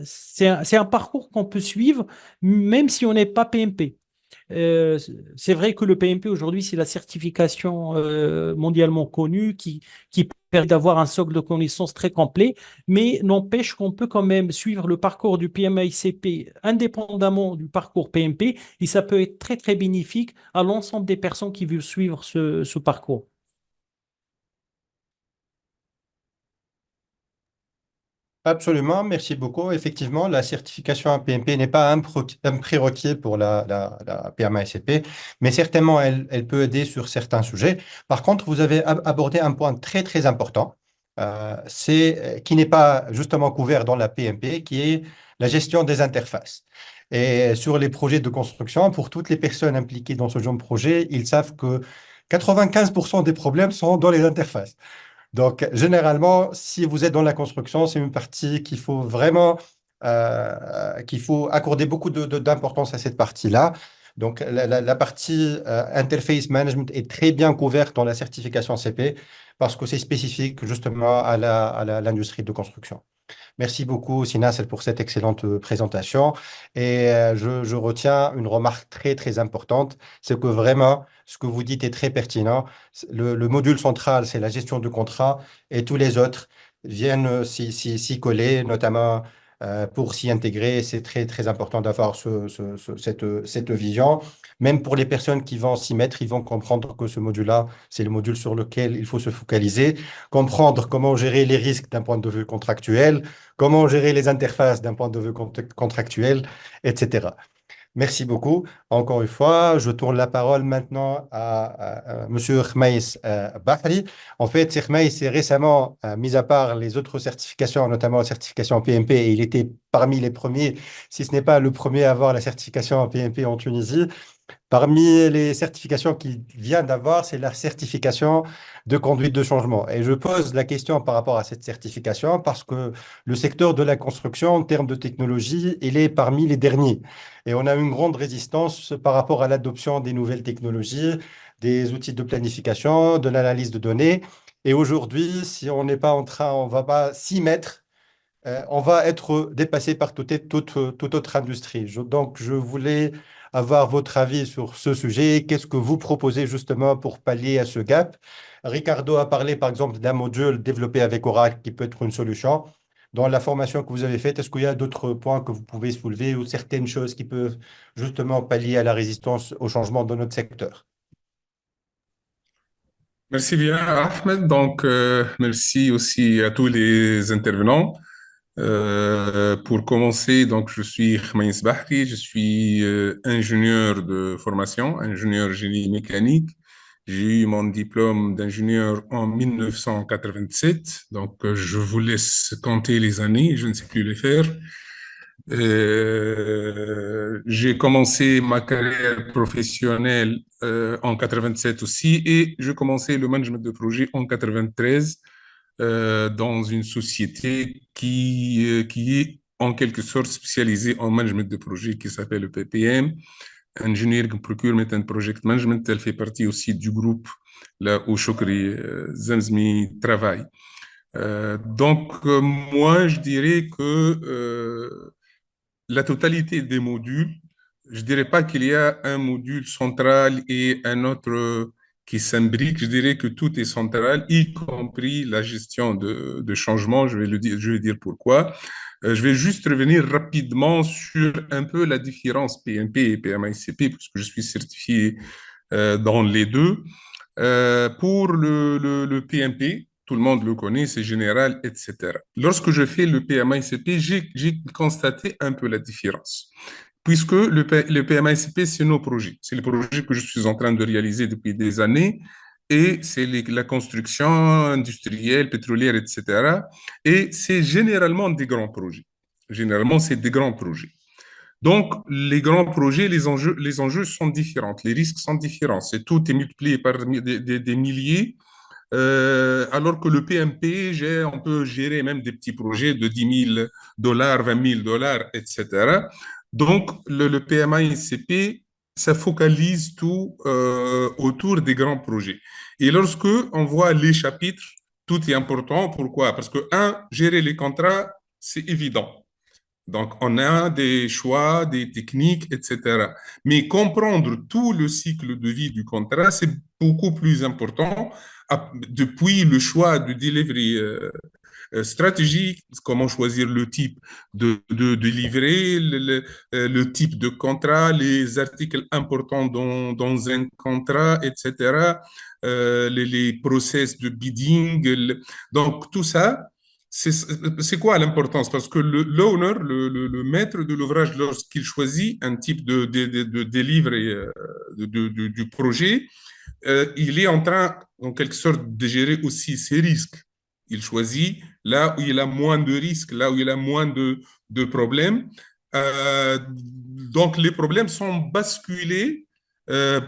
c'est un parcours qu'on peut suivre même si on n'est pas PMP. Euh, c'est vrai que le PMP aujourd'hui, c'est la certification mondialement connue qui permet d'avoir un socle de connaissances très complet, mais n'empêche qu'on peut quand même suivre le parcours du PMI-CP indépendamment du parcours PMP et ça peut être très très bénéfique à l'ensemble des personnes qui veulent suivre ce parcours. Absolument, merci beaucoup. Effectivement, la certification PMP n'est pas un prérequis pour la PMA-SCP, mais certainement, elle peut aider sur certains sujets. Par contre, vous avez abordé un point très, très important, qui n'est pas justement couvert dans la PMP, qui est la gestion des interfaces. Et sur les projets de construction, pour toutes les personnes impliquées dans ce genre de projet, ils savent que 95% des problèmes sont dans les interfaces. Donc, généralement, si vous êtes dans la construction, c'est une partie qu'il faut vraiment, qu'il faut accorder beaucoup d'importance à cette partie-là. Donc, la partie interface management est très bien couverte dans la certification CP parce que c'est spécifique justement à l'industrie de construction. Merci beaucoup, Sinasel, pour cette excellente présentation. Et je retiens une remarque très, très importante, c'est que vraiment, ce que vous dites est très pertinent. Le module central, c'est la gestion du contrat et tous les autres viennent s'y coller, notamment pour s'y intégrer. C'est très, très important d'avoir cette vision. Même pour les personnes qui vont s'y mettre, ils vont comprendre que ce module-là, c'est le module sur lequel il faut se focaliser, comprendre comment gérer les risques d'un point de vue contractuel, comment gérer les interfaces d'un point de vue contractuel, etc. Merci beaucoup. Encore une fois, je tourne la parole maintenant à Monsieur Khmaïs Bahri. En fait, Khmaïs est récemment, mis à part les autres certifications, notamment la certification PMP, et il était parmi les premiers, si ce n'est pas le premier à avoir la certification PMP en Tunisie. Parmi les certifications qu'il vient d'avoir, c'est la certification de conduite de changement. Et je pose la question par rapport à cette certification parce que le secteur de la construction, en termes de technologie, il est parmi les derniers. Et on a une grande résistance par rapport à l'adoption des nouvelles technologies, des outils de planification, de l'analyse de données. Et aujourd'hui, si on n'est pas en train, on ne va pas s'y mettre, on va être dépassé par toute autre industrie. Donc, je voulais avoir votre avis sur ce sujet. Qu'est-ce que vous proposez justement pour pallier à ce gap? Ricardo a parlé par exemple d'un module développé avec Oracle qui peut être une solution. Dans la formation que vous avez faite, est-ce qu'il y a d'autres points que vous pouvez soulever ou certaines choses qui peuvent justement pallier à la résistance au changement dans notre secteur? Merci bien, Ahmed. Donc, merci aussi à tous les intervenants. Pour commencer, donc, je suis Khmaïs Bahri, je suis ingénieur de formation, ingénieur génie mécanique. J'ai eu mon diplôme d'ingénieur en 1987, donc je vous laisse compter les années, je ne sais plus les faire. J'ai commencé ma carrière professionnelle en 87 aussi et j'ai commencé le management de projet en 93 dans une société qui est en quelque sorte spécialisée en management de projet qui s'appelle le PPM, Engineering Procurement and Project Management. Elle fait partie aussi du groupe là où Chokri Zemzmi travaille. Moi, je dirais que la totalité des modules, je ne dirais pas qu'il y a un module central et un autre qui s'imbrique. Je dirais que tout est central, y compris la gestion de changement. Je vais dire pourquoi. Je vais juste revenir rapidement sur un peu la différence PMP et PMICP, puisque je suis certifié dans les deux. Pour le PMP, tout le monde le connaît, c'est général, etc. Lorsque je fais le PMICP, j'ai constaté un peu la différence. Puisque le PMICP, c'est nos projets. C'est les projets que je suis en train de réaliser depuis des années. Et c'est la construction industrielle, pétrolière, etc. Et c'est généralement des grands projets. Généralement, c'est des grands projets. Donc, les grands projets, les enjeux sont différents, les risques sont différents. Tout est multiplié par des milliers, alors que le PMP, on peut gérer même des petits projets de $10 000, $20 000, etc. Donc, le PMA-ICP, ça focalise tout autour des grands projets. Et lorsque on voit les chapitres, tout est important. Pourquoi? Parce que, gérer les contrats, c'est évident. Donc, on a des choix, des techniques, etc. Mais comprendre tout le cycle de vie du contrat, c'est beaucoup plus important depuis le choix de delivery stratégique, comment choisir le type de livret, le type de contrat, les articles importants dans un contrat, etc., les process de bidding. Donc, tout ça, c'est quoi l'importance? Parce que l'owner, le maître de l'ouvrage, lorsqu'il choisit un type de livre du projet, il est en train, en quelque sorte, de gérer aussi ses risques. Il choisit là où il a moins de risques, là où il a moins de problèmes. Donc, les problèmes sont basculés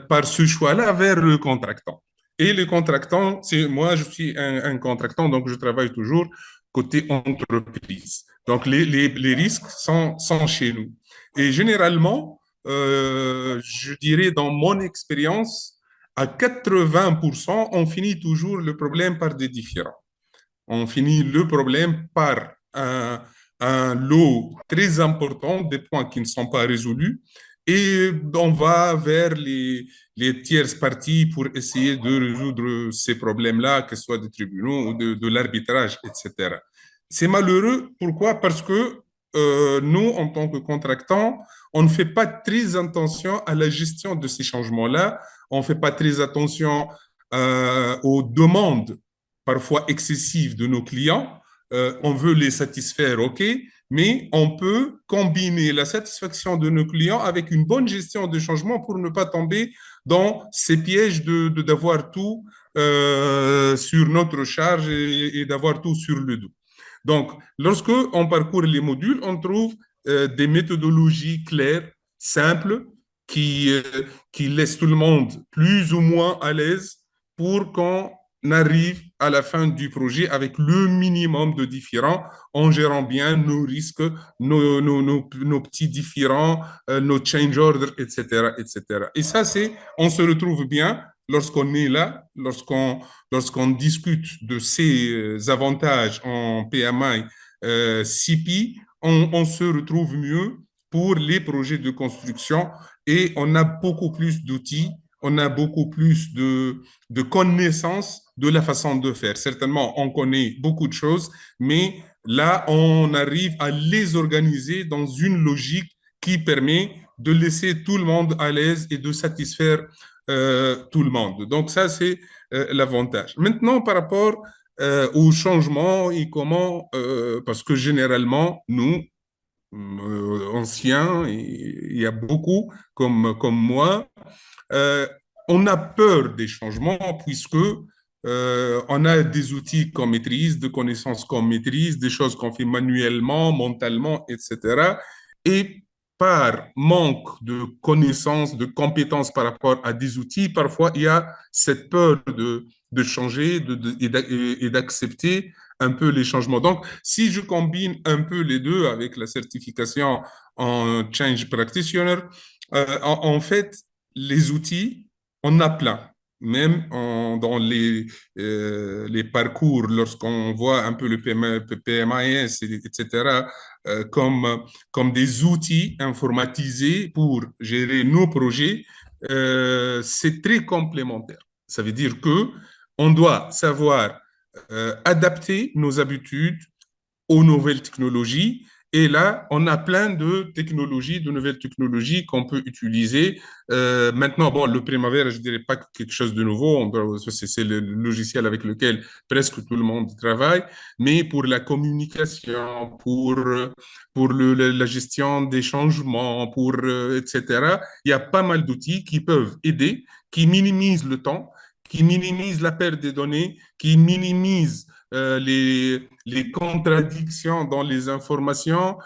par ce choix-là vers le contractant. Et le contractant, moi, je suis un contractant, donc je travaille toujours côté entreprise. Donc, les risques sont chez nous. Et généralement, je dirais dans mon expérience, à 80%, on finit toujours le problème par des différends. On finit le problème par un lot très important des points qui ne sont pas résolus et on va vers les tierces parties pour essayer de résoudre ces problèmes-là, que ce soit des tribunaux ou de l'arbitrage, etc. C'est malheureux. Pourquoi? Parce que nous, en tant que contractants, on ne fait pas très attention à la gestion de ces changements-là. On ne fait pas très attention aux demandes parfois excessives de nos clients. On veut les satisfaire, OK, mais on peut combiner la satisfaction de nos clients avec une bonne gestion de changement pour ne pas tomber dans ces pièges d'avoir tout sur notre charge et d'avoir tout sur le dos. Donc, lorsque on parcourt les modules, on trouve des méthodologies claires, simples, qui laissent tout le monde plus ou moins à l'aise pour qu'on arrive à la fin du projet avec le minimum de différends en gérant bien nos risques, nos petits différends, nos change orders, etc., etc. Et ça, on se retrouve bien lorsqu'on est là, lorsqu'on discute de ces avantages en PMI, CP, on se retrouve mieux pour les projets de construction et on a beaucoup plus d'outils, on a beaucoup plus de connaissances de la façon de faire. Certainement, on connaît beaucoup de choses, mais là, on arrive à les organiser dans une logique qui permet de laisser tout le monde à l'aise et de satisfaire tout le monde. Donc, ça, c'est l'avantage. Maintenant, par rapport au changement et comment, parce que généralement, nous, anciens, il y a beaucoup comme moi, on a peur des changements puisque on a des outils qu'on maîtrise, des connaissances qu'on maîtrise, des choses qu'on fait manuellement, mentalement, etc. Et par manque de connaissances, de compétences par rapport à des outils, parfois il y a cette peur de changer et d'accepter un peu les changements. Donc, si je combine un peu les deux avec la certification en Change Practitioner, en fait, les outils, on a plein. Même dans les parcours, lorsqu'on voit un peu le PMIS, etc., comme des outils informatisés pour gérer nos projets, c'est très complémentaire. Ça veut dire que on doit savoir adapter nos habitudes aux nouvelles technologies. Et là, on a plein de technologies, de nouvelles technologies qu'on peut utiliser. Maintenant, bon, le Primavera, je ne dirais pas quelque chose de nouveau. C'est le logiciel avec lequel presque tout le monde travaille. Mais pour la communication, pour la gestion des changements, etc., il y a pas mal d'outils qui peuvent aider, qui minimisent le temps, qui minimisent la perte des données, qui minimisent les contradictions dans les informations,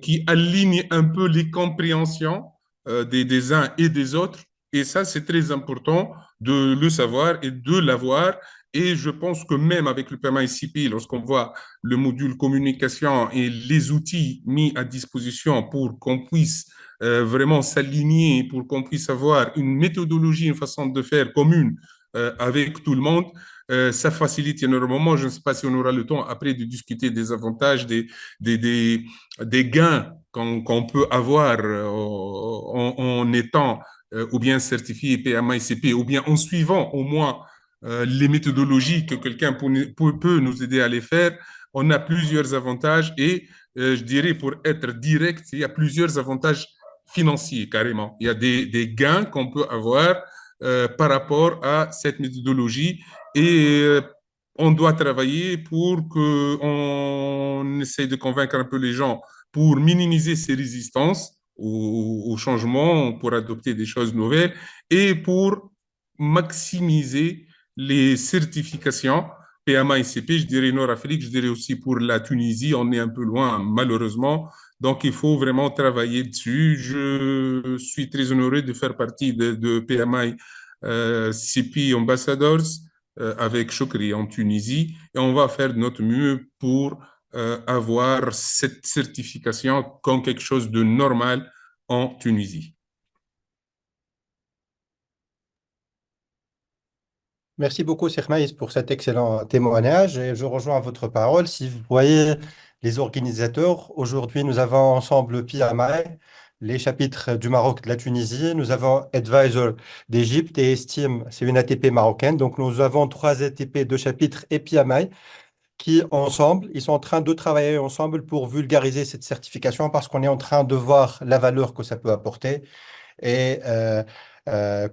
qui alignent un peu les compréhensions des uns et des autres. Et ça, c'est très important de le savoir et de l'avoir. Et je pense que même avec le PMI-CP, lorsqu'on voit le module communication et les outils mis à disposition pour qu'on puisse vraiment s'aligner, pour qu'on puisse avoir une méthodologie, une façon de faire commune avec tout le monde, ça facilite énormément. Je ne sais pas si on aura le temps après de discuter des avantages, des gains qu'on peut avoir en étant ou bien certifié PMI-CP ou bien en suivant au moins les méthodologies que quelqu'un peut nous aider à les faire. On a plusieurs avantages et je dirais pour être direct, il y a plusieurs avantages financiers carrément. Il y a des gains qu'on peut avoir par rapport à cette méthodologie et on doit travailler pour qu'on essaye de convaincre un peu les gens pour minimiser ces résistances au changement, pour adopter des choses nouvelles et pour maximiser les certifications PMA et CP, je dirais Nord-Afrique, je dirais aussi pour la Tunisie, on est un peu loin malheureusement. Donc, il faut vraiment travailler dessus. Je suis très honoré de faire partie de PMI CP Ambassadors avec Chokri en Tunisie et on va faire de notre mieux pour avoir cette certification comme quelque chose de normal en Tunisie. Merci beaucoup, Cheikh Maïs, pour cet excellent témoignage. Et je rejoins votre parole. Si vous voyez les organisateurs, aujourd'hui, nous avons ensemble PMI, les chapitres du Maroc, de la Tunisie. Nous avons Advisor d'Égypte et Estime, c'est une ATP marocaine. Donc, nous avons 3 ATP, 2 chapitres et PMI qui, ensemble, ils sont en train de travailler ensemble pour vulgariser cette certification parce qu'on est en train de voir la valeur que ça peut apporter et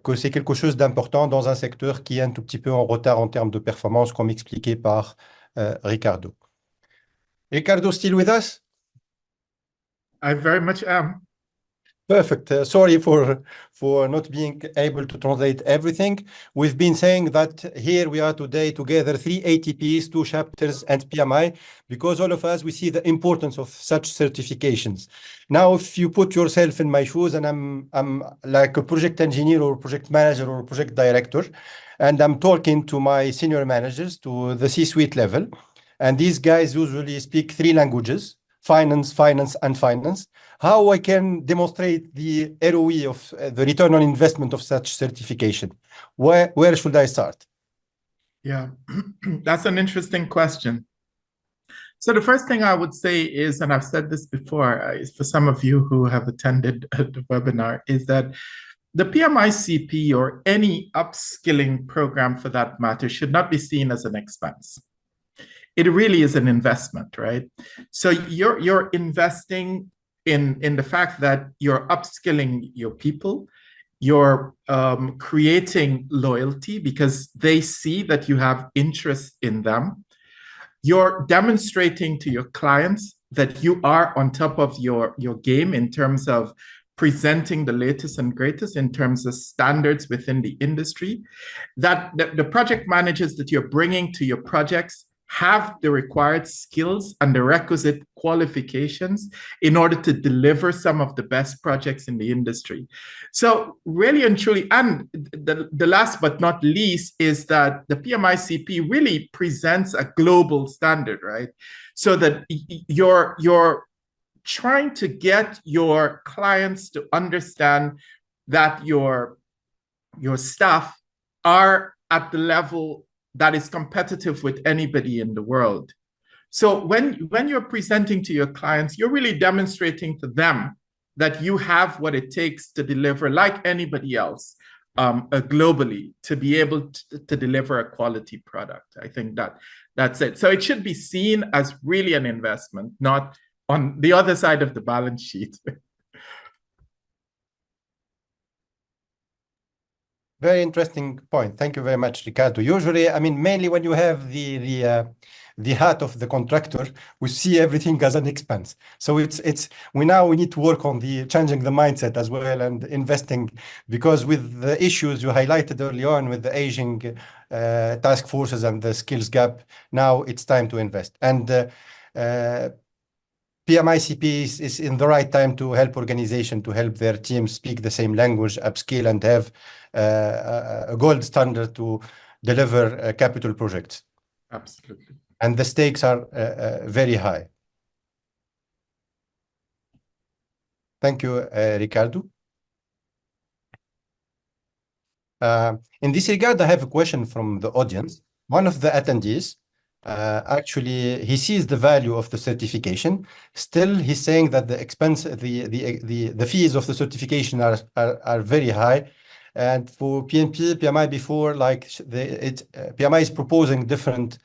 que c'est quelque chose d'important dans un secteur qui est un tout petit peu en retard en termes de performance, comme expliqué par Ricardo. Ricardo, still with us? I very much am. Perfect. Sorry for not being able to translate everything. We've been saying that here we are today together, 3 ATPs, 2 chapters, and PMI, because all of us, we see the importance of such certifications. Now, if you put yourself in my shoes, and I'm like a project engineer or project manager or project director, and I'm talking to my senior managers, to the C-suite level, and these guys usually speak 3 languages, finance, and finance. How I can demonstrate the ROE of the return on investment of such certification? Where should I start? Yeah, that's an interesting question. So the first thing I would say is, and I've said this before, for some of you who have attended the webinar, is that the PMICP or any upskilling program for that matter should not be seen as an expense. It really is an investment, right? So you're investing in the fact that you're upskilling your people, you're creating loyalty because they see that you have interest in them. You're demonstrating to your clients that you are on top of your game in terms of presenting the latest and greatest in terms of standards within the industry, that the project managers that you're bringing to your projects have the required skills and the requisite qualifications in order to deliver some of the best projects in the industry. So really and truly, and the last but not least is that the PMICP really presents a global standard, right? So that you're trying to get your clients to understand that your staff are at the level that is competitive with anybody in the world. So when you're presenting to your clients, you're really demonstrating to them that you have what it takes to deliver, like anybody else, globally, to be able to deliver a quality product. I think that's it. So it should be seen as really an investment, not on the other side of the balance sheet. Very interesting point. Thank you very much, Ricardo. Usually, I mean, mainly when you have the hat of the contractor, we see everything as an expense. So we need to work on changing the mindset as well and investing, because with the issues you highlighted early on with the aging task forces and the skills gap, now it's time to invest. And PMICP is in the right time to help organization to help their teams speak the same language, upskill, and have a gold standard to deliver capital projects. Absolutely. And the stakes are very high. Thank you, Ricardo. In this regard, I have a question from the audience. One of the attendees, actually, he sees the value of the certification. Still, he's saying that the expense, the fees of the certification are very high. And for PNP, PMI before, like PMI is proposing different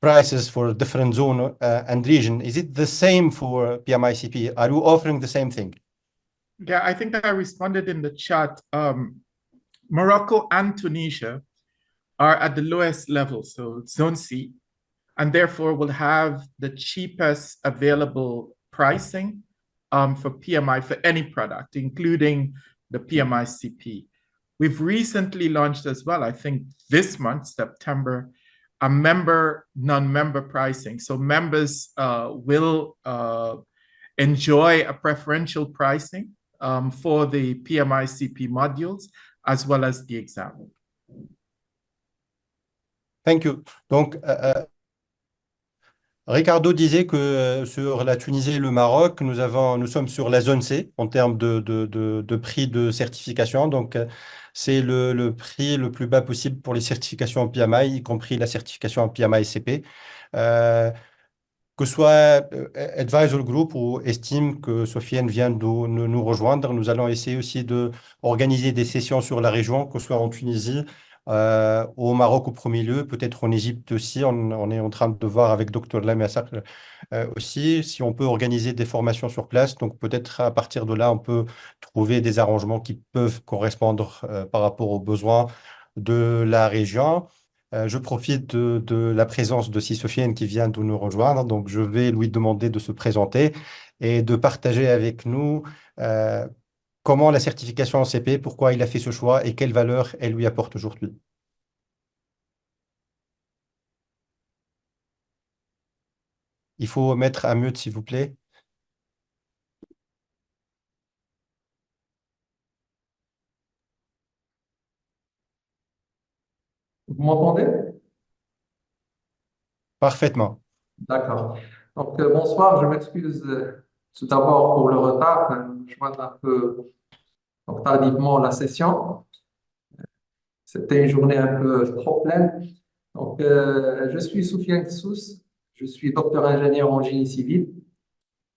prices for different zone and region. Is it the same for PMICP? Are you offering the same thing? Yeah, I think I responded in the chat. Morocco and Tunisia are at the lowest level, so zone C, and therefore will have the cheapest available pricing for PMI for any product, including the PMICP. We've recently launched as well, I think this month, September, a member, non-member pricing. So members will enjoy a preferential pricing for the PMICP modules as well as the exam. Thank you. Donc, Ricardo disait que sur la Tunisie et le Maroc, nous sommes sur la zone C en termes de prix de certification. Donc, c'est le prix le plus bas possible pour les certifications en PMI, y compris la certification en PMI-CP. Que ce soit Advisor Group ou Estime, que Sofiane vient de nous rejoindre, nous allons essayer aussi d'organiser des sessions sur la région, que ce soit en Tunisie au Maroc au premier lieu, peut-être en Égypte aussi. On est en train de voir avec Dr Lamia Sakr aussi si on peut organiser des formations sur place. Donc peut-être à partir de là, on peut trouver des arrangements qui peuvent correspondre par rapport aux besoins de la région. Je profite de la présence de Sofiane qui vient de nous rejoindre. Donc je vais lui demander de se présenter et de partager avec nous euh, comment la certification en CP, pourquoi il a fait ce choix et quelle valeur elle lui apporte aujourd'hui. Il faut mettre à mute, s'il vous plaît. Vous m'entendez? Parfaitement. D'accord. Donc, bonsoir, je m'excuse tout d'abord pour le retard. Je joindre un peu donc, tardivement la session. C'était une journée un peu trop pleine. Donc, je suis Soufiane Sous, je suis docteur ingénieur en génie civil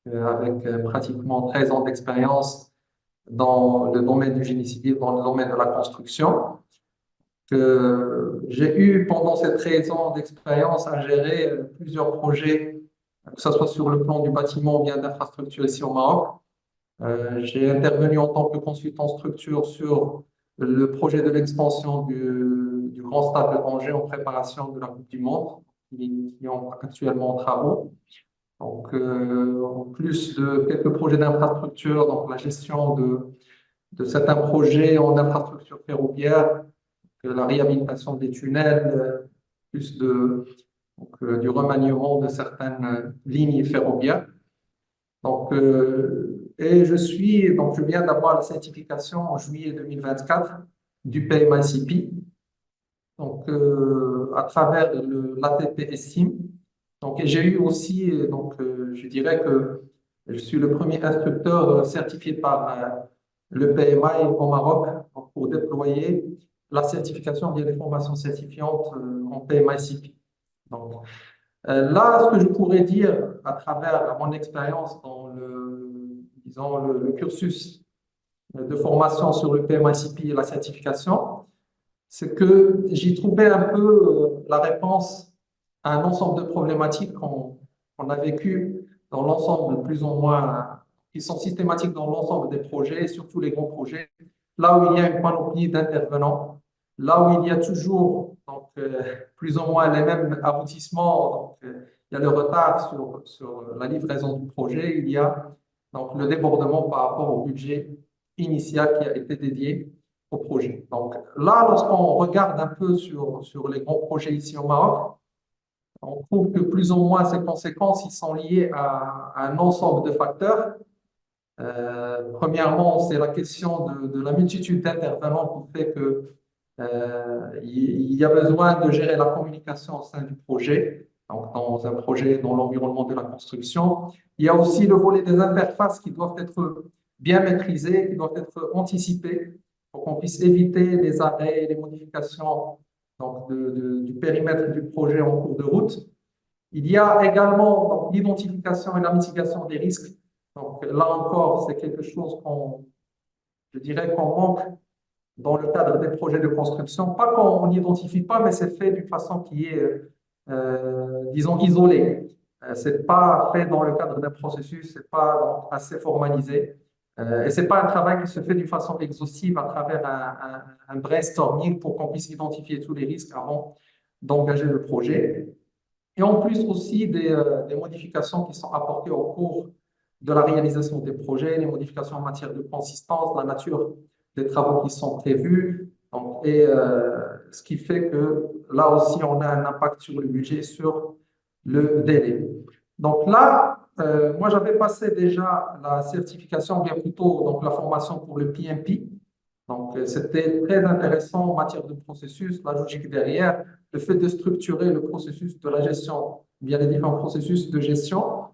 avec pratiquement 13 ans d'expérience dans le domaine du génie civil, dans le domaine de la construction. J'ai eu pendant ces 13 ans d'expérience à gérer plusieurs projets, que ce soit sur le plan du bâtiment ou bien d'infrastructure ici au Maroc. J'ai intervenu en tant que consultant structure sur le projet de l'expansion du Grand Stade de Angers en préparation de la Coupe du Monde, qui est actuellement en travaux. Donc, en plus de quelques projets d'infrastructure, donc la gestion de certains projets en infrastructure ferroviaire, la réhabilitation des tunnels, plus du remaniement de certaines lignes ferroviaires. Donc, et je viens d'avoir la certification en juillet 2024 du PMICP, donc à travers l'ATP Estime. Donc, et j'ai eu aussi, je dirais que je suis le premier instructeur certifié par le PMI au Maroc pour déployer la certification via les formations certifiantes en PMICP. Donc, là, ce que je pourrais dire à travers mon expérience dans le cursus de formation sur le PMICP et la certification, c'est que j'y trouvais un peu la réponse à un ensemble de problématiques qu'on a vécues dans l'ensemble, plus ou moins, qui sont systématiques dans l'ensemble des projets, surtout les grands projets, là où il y a une panoplie d'intervenants, là où il y a toujours plus ou moins les mêmes aboutissements. Donc, il y a le retard sur la livraison du projet, il y a donc, le débordement par rapport au budget initial qui a été dédié au projet. Donc là, lorsqu'on regarde un peu sur les grands projets ici au Maroc, on trouve que plus ou moins ces conséquences ils sont liées à un ensemble de facteurs. Premièrement, c'est la question de la multitude d'intervenants qui fait que il y a besoin de gérer la communication au sein du projet, donc dans un projet, dans l'environnement de la construction. Il y a aussi le volet des interfaces qui doivent être bien maîtrisées, qui doivent être anticipées pour qu'on puisse éviter les arrêts et les modifications donc du périmètre du projet en cours de route. Il y a également l'identification et la mitigation des risques. Donc là encore, c'est quelque chose je dirais qu'on manque dans le cadre des projets de construction. Pas qu'on n'identifie pas, mais c'est fait d'une façon qui est, disons, isolée. C'est pas fait dans le cadre d'un processus, c'est pas donc, assez formalisé. Et c'est pas un travail qui se fait d'une façon exhaustive à travers un brainstorming pour qu'on puisse identifier tous les risques avant d'engager le projet. Et en plus aussi des modifications qui sont apportées au cours de la réalisation des projets, les modifications en matière de consistance, la nature des travaux qui sont prévus. Donc, et ce qui fait que là aussi, on a un impact sur le budget, sur le délai. Donc là, moi, j'avais passé déjà la certification, bien plutôt donc la formation pour le PMP. Donc, c'était très intéressant en matière de processus, la logique derrière, le fait de structurer le processus de la gestion via les différents processus de gestion.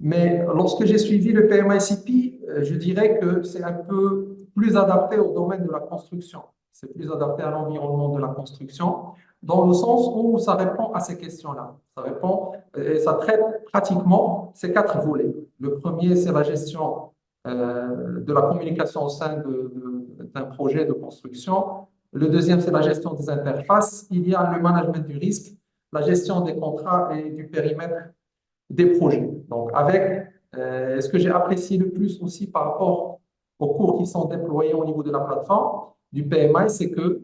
Mais lorsque j'ai suivi le PMICP, je dirais que c'est un peu plus adapté au domaine de la construction. C'est plus adapté à l'environnement de la construction, dans le sens où ça répond à ces questions-là. Ça répond et ça traite pratiquement ces 4 volets. Le premier, c'est la gestion de la communication au sein d'un projet de construction. Le deuxième, c'est la gestion des interfaces. Il y a le management du risque, la gestion des contrats et du périmètre des projets. Donc, avec ce que j'ai apprécié le plus aussi par rapport aux cours qui sont déployés au niveau de la plateforme du PMI, c'est que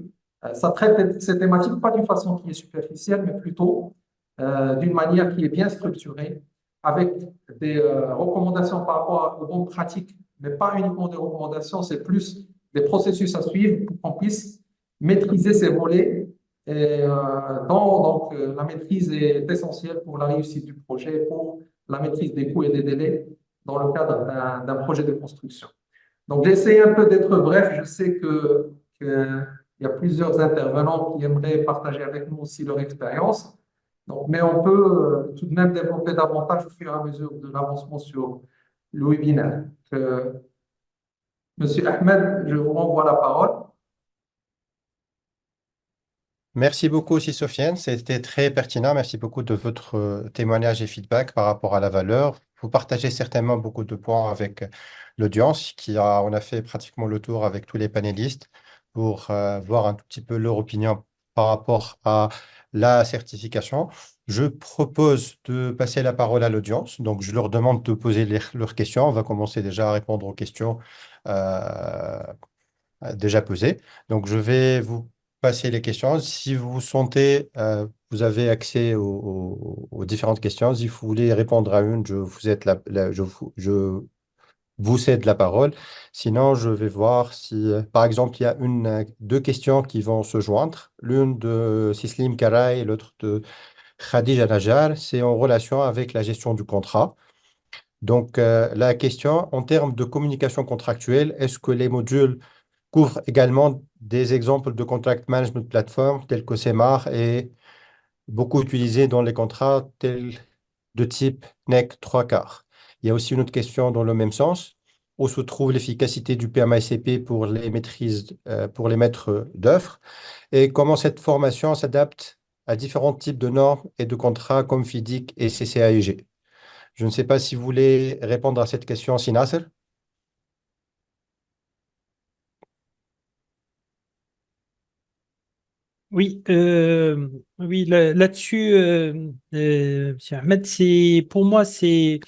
ça traite ces thématiques pas d'une façon qui est superficielle, mais plutôt d'une manière qui est bien structurée, avec des recommandations par rapport aux bonnes pratiques, mais pas uniquement des recommandations, c'est plus des processus à suivre pour qu'on puisse maîtriser ces volets. Et donc, la maîtrise est essentielle pour la réussite du projet, pour la maîtrise des coûts et des délais dans le cadre d'un projet de construction. Donc, j'essaie un peu d'être bref. Je sais qu'il y a plusieurs intervenants qui aimeraient partager avec nous aussi leur expérience. Donc, mais on peut tout de même développer davantage au fur et à mesure de l'avancement sur le webinaire. Monsieur Ahmed, je vous renvoie la parole. Merci beaucoup aussi, Sofiane. C'était très pertinent. Merci beaucoup de votre témoignage et feedback par rapport à la valeur. Vous partagez certainement beaucoup de points avec l'audience on a fait pratiquement le tour avec tous les panélistes pour voir un tout petit peu leur opinion par rapport à la certification. Je propose de passer la parole à l'audience. Donc, je leur demande de poser leurs questions. On va commencer déjà à répondre aux questions déjà posées. Donc, je vais vous passer les questions. Si vous sentez, vous avez accès aux différentes questions. Si vous voulez répondre à une, je vous cède la parole. Sinon, je vais voir si, par exemple, il y a deux questions qui vont se joindre. L'une de Sislim Karay et l'autre de Khadija Najar. C'est en relation avec la gestion du contrat. Donc, la question, en termes de communication contractuelle, est-ce que les modules couvrent également des exemples de contract management platform tels que CEMAR et beaucoup utilisés dans les contrats tels de type NEC 3/4. Il y a aussi une autre question dans le même sens. Où se trouve l'efficacité du PMICP pour les pour les maîtres d'œuvre et comment cette formation s'adapte à différents types de normes et de contrats comme FIDIC et CCAEG. Je ne sais pas si vous voulez répondre à cette question, Sinasser. Oui, oui, là-dessus, Monsieur Ahmed, pour moi, c'est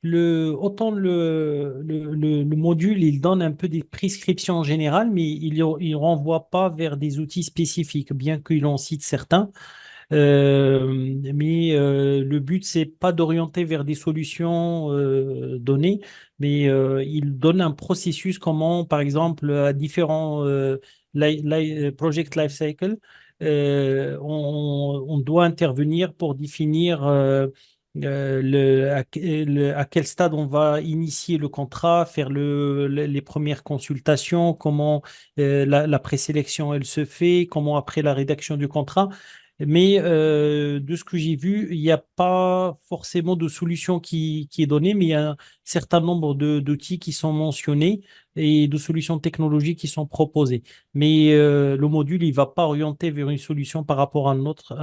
autant le module, il donne un peu des prescriptions générales, mais il renvoie pas vers des outils spécifiques, bien qu'il en cite certains. Mais le but, c'est pas d'orienter vers des solutions données, mais il donne un processus comment, par exemple, à différents project life cycle, on doit intervenir pour définir à quel stade on va initier le contrat, faire les premières consultations, comment la présélection elle se fait, comment après la rédaction du contrat. Mais de ce que j'ai vu, il n'y a pas forcément de solution qui est donnée, mais il y a un certain nombre d'outils qui sont mentionnés et de solutions technologiques qui sont proposées. Mais le module, il ne va pas orienter vers une solution par rapport à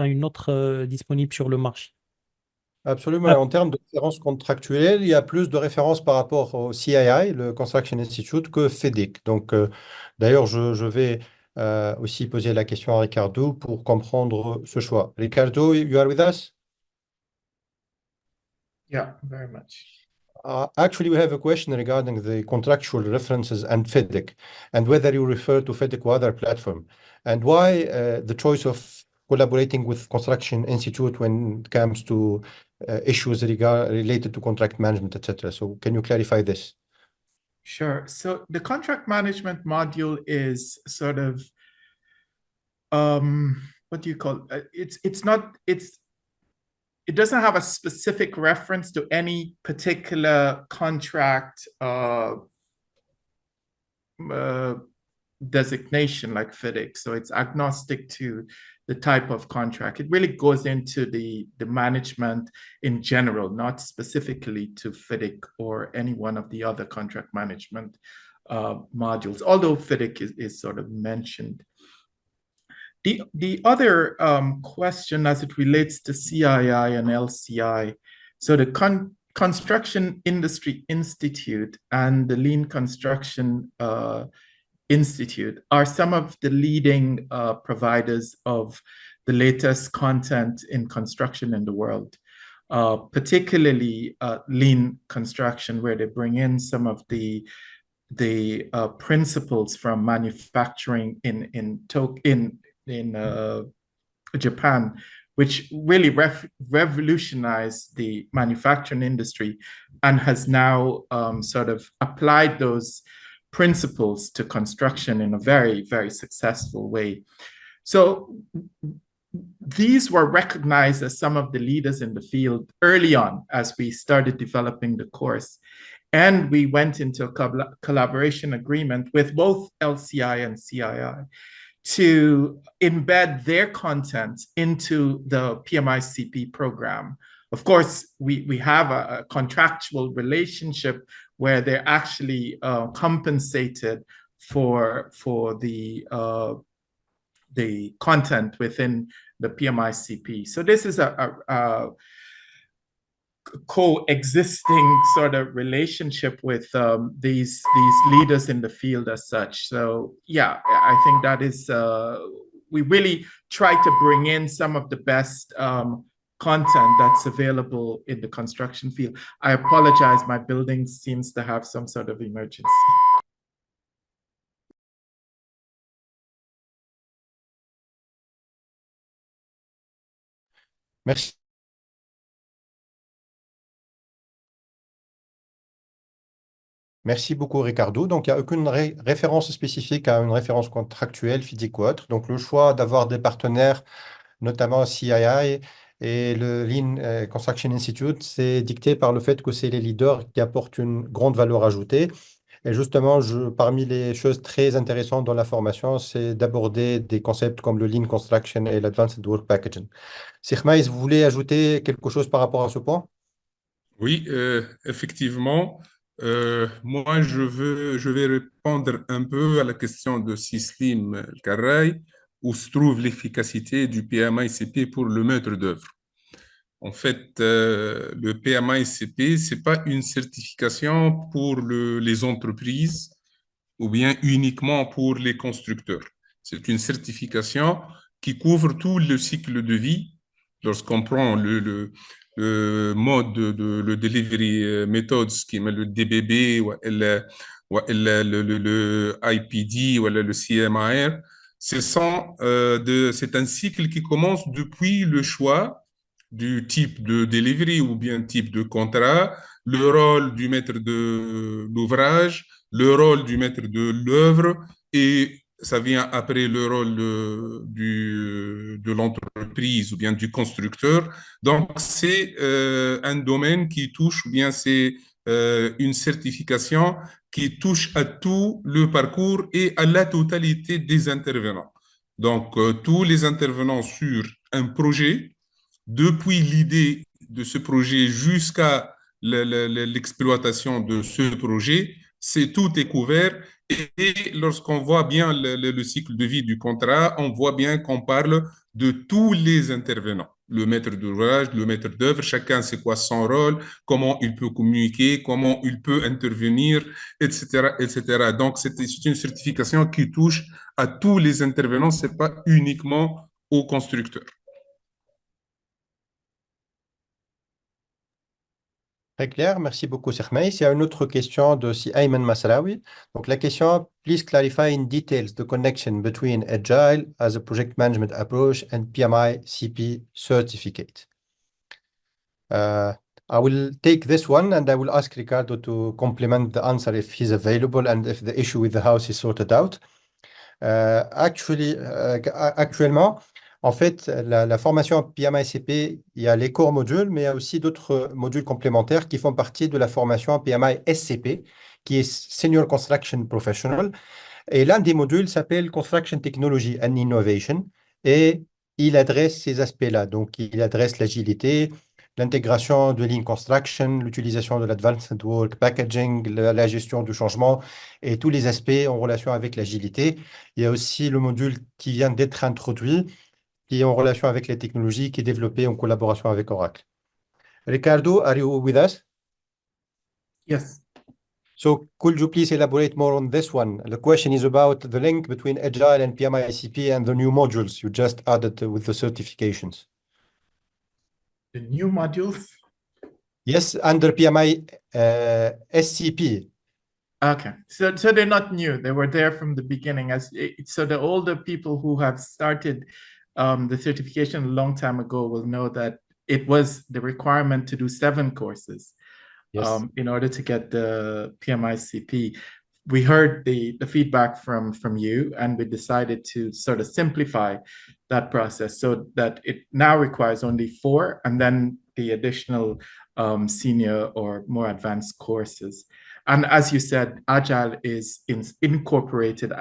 une autre disponible sur le marché. Absolument. Ah, En termes de références contractuelles, il y a plus de références par rapport au CII, le Construction Institute, que FEDIC. Donc, d'ailleurs, je vais aussi poser la question à Ricardo pour comprendre ce choix. Ricardo, you are with us? Yeah, very much. Actually, we have a question regarding the contractual references and FEDIC, and whether you refer to FEDIC or other platform, and why the choice of collaborating with Construction Institute when it comes to issues related to contract management, etc. So can you clarify this? Sure. So the contract management module is sort of what do you call it? It doesn't have a specific reference to any particular contract designation like FIDIC. So it's agnostic to the type of contract. It really goes into the management in general, not specifically to FIDIC or any one of the other contract management modules, although FIDIC is sort of mentioned. The other question as it relates to CII and LCI, so the Construction Industry Institute and the Lean Construction Institute are some of the leading providers of the latest content in construction in the world, particularly lean construction, where they bring in some of the principles from manufacturing in Japan, which really revolutionized the manufacturing industry and has now sort of applied those principles to construction in a very, very successful way. So these were recognized as some of the leaders in the field early on as we started developing the course. And we went into a collaboration agreement with both LCI and CII to embed their content into the PMI-CP program. Of course, we have a contractual relationship where they're actually compensated for the content within the PMI-CP. So this is a coexisting sort of relationship with these leaders in the field as such. So yeah, I think that is, we really try to bring in some of the best content that's available in the construction field. I apologize, my building seems to have some sort of emergency. Merci. Merci beaucoup, Ricardo. Donc, il n'y a aucune référence spécifique à une référence contractuelle, physique ou autre. Donc, le choix d'avoir des partenaires, notamment CII et le Lean Construction Institute, c'est dicté par le fait que c'est les leaders qui apportent une grande valeur ajoutée. Et justement, parmi les choses très intéressantes dans la formation, c'est d'aborder des concepts comme le Lean Construction et l'Advanced Work Packaging. Sirmaïs, vous voulez ajouter quelque chose par rapport à ce point? Oui, effectivement. Moi, je vais répondre un peu à la question de Sislim El-Karraï, où se trouve l'efficacité du PMI-CP pour le maître d'œuvre. En fait, le PMI-CP, ce n'est pas une certification pour les entreprises ou bien uniquement pour les constructeurs. C'est une certification qui couvre tout le cycle de vie. Lorsqu'on prend le mode le delivery methods, qui est le DBB, ou le IPD, ou le CMAR, c'est un cycle qui commence depuis le choix du type de delivery ou bien type de contrat, le rôle du maître de l'ouvrage, le rôle du maître de l'œuvre, et ça vient après le rôle de l'entreprise ou bien du constructeur. Donc, c'est un domaine qui touche, ou bien c'est une certification qui touche à tout le parcours et à la totalité des intervenants. Donc, tous les intervenants sur un projet, depuis l'idée de ce projet jusqu'à l'exploitation de ce projet, tout est couvert. Et lorsqu'on voit bien le cycle de vie du contrat, on voit bien qu'on parle de tous les intervenants. Le maître d'ouvrage, le maître d'œuvre, chacun sait quoi son rôle, comment il peut communiquer, comment il peut intervenir, etc., etc. Donc, c'est une certification qui touche à tous les intervenants, ce n'est pas uniquement aux constructeurs. Très clair, merci beaucoup, Sirmaïs. Il y a une autre question de si Ayman Masraoui. Donc, la question, please clarify in details the connection between Agile as a project management approach and PMI-CP certificate. I will take this one and I will ask Ricardo to complement the answer if he's available and if the issue with the house is sorted out. Actuellement, en fait, la formation PMI-CP, il y a les core modules, mais il y a aussi d'autres modules complémentaires qui font partie de la formation PMI-SCP, qui est Senior Construction Professional. Et l'un des modules s'appelle Construction Technology and Innovation, et il adresse ces aspects-là. Donc, il adresse l'agilité, l'intégration de Lean Construction, l'utilisation de l'Advanced Work Packaging, la gestion du changement et tous les aspects en relation avec l'agilité. Il y a aussi le module qui vient d'être introduit, qui est en relation avec les technologies, qui est développé en collaboration avec Oracle. Ricardo, are you with us? Yes. So could you please elaborate more on this one? The question is about the link between Agile and PMI-ICP and the new modules you just added with the certifications. The new modules? Yes, under PMI SCP. Okay, so they're not new. They were there from the beginning. So the older people who have started the certification a long time ago will know that it was the requirement to do 7 courses. Yes. In order to get the PMI-CP. We heard the feedback from you, and we decided to sort of simplify that process so that it now requires only 4, and then the additional senior or more advanced courses. And as you said, Agile is incorporated.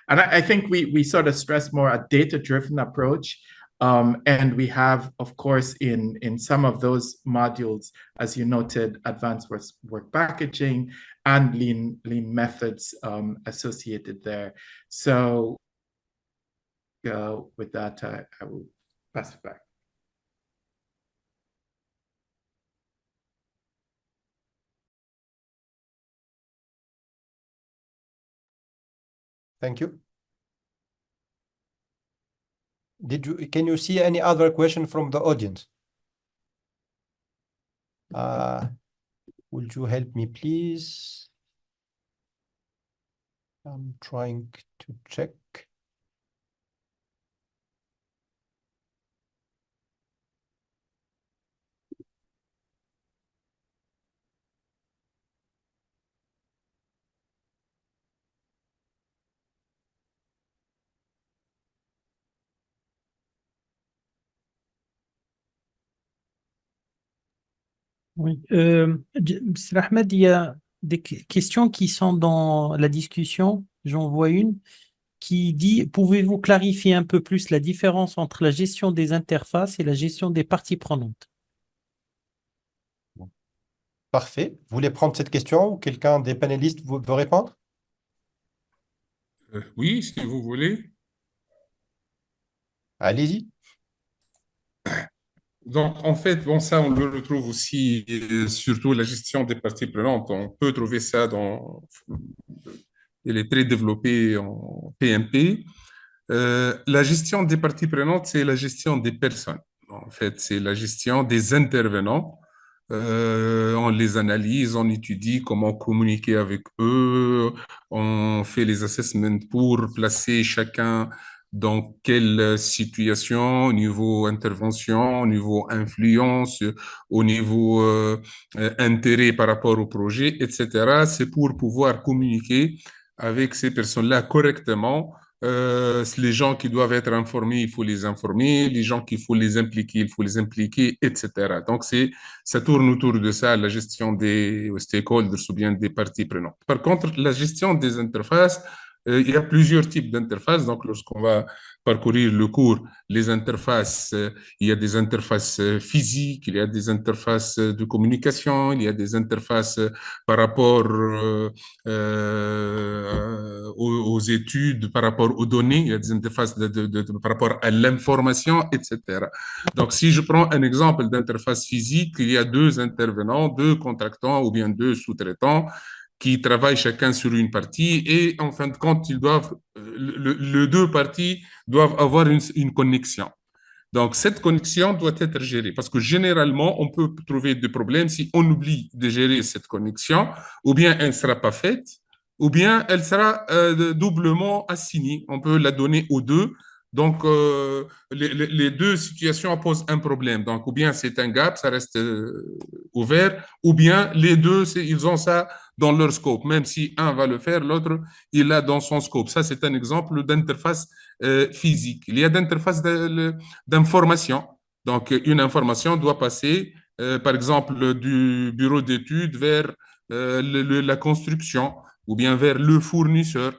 And I think we sort of stress more a data-driven approach. And we have, of course, in some of those modules, as you noted, advanced work packaging and lean methods associated there. So with that, I will pass it back. Thank you. Can you see any other question from the audience? Would you help me, please? I'm trying to check. Oui. Mr. Ahmed, il y a des questions qui sont dans la discussion. J'en vois une qui dit, pouvez-vous clarifier un peu plus la différence entre la gestion des interfaces et la gestion des parties prenantes? Parfait. Vous voulez prendre cette question ou quelqu'un des panélistes veut répondre? Oui, si vous voulez. Allez-y. Donc, en fait, bon, ça, on le retrouve aussi, surtout la gestion des parties prenantes. On peut trouver ça dans... Il est très développé en PMP. La gestion des parties prenantes, c'est la gestion des personnes. En fait, c'est la gestion des intervenants. On les analyse, on étudie comment communiquer avec eux, on fait les assessments pour placer chacun dans quelle situation, au niveau intervention, au niveau influence, au niveau intérêt par rapport au projet, etc. C'est pour pouvoir communiquer avec ces personnes-là correctement. Les gens qui doivent être informés, il faut les informer. Les gens qu'il faut les impliquer, il faut les impliquer, etc. Donc, ça tourne autour de ça, la gestion des stakeholders ou bien des parties prenantes. Par contre, la gestion des interfaces, il y a plusieurs types d'interfaces. Donc, lorsqu'on va parcourir le cours, les interfaces, il y a des interfaces physiques, il y a des interfaces de communication, il y a des interfaces par rapport aux études, par rapport aux données, il y a des interfaces par rapport à l'information, etc. Donc, si je prends un exemple d'interface physique, il y a 2 intervenants, 2 contractants ou bien 2 sous-traitants qui travaillent chacun sur une partie et en fin de compte, ils doivent, les 2 parties doivent avoir une connexion. Donc, cette connexion doit être gérée parce que généralement, on peut trouver des problèmes si on oublie de gérer cette connexion, ou bien elle ne sera pas faite, ou bien elle sera doublement assignée. On peut la donner aux 2. Donc, les 2 situations posent un problème. Donc, ou bien c'est un gap, ça reste ouvert, ou bien les 2, ils ont ça dans leur scope. Même si un va le faire, l'autre, il l'a dans son scope. Ça, c'est un exemple d'interface physique. Il y a d'interface d'information. Donc, une information doit passer, par exemple, du bureau d'études vers la construction ou bien vers le fournisseur.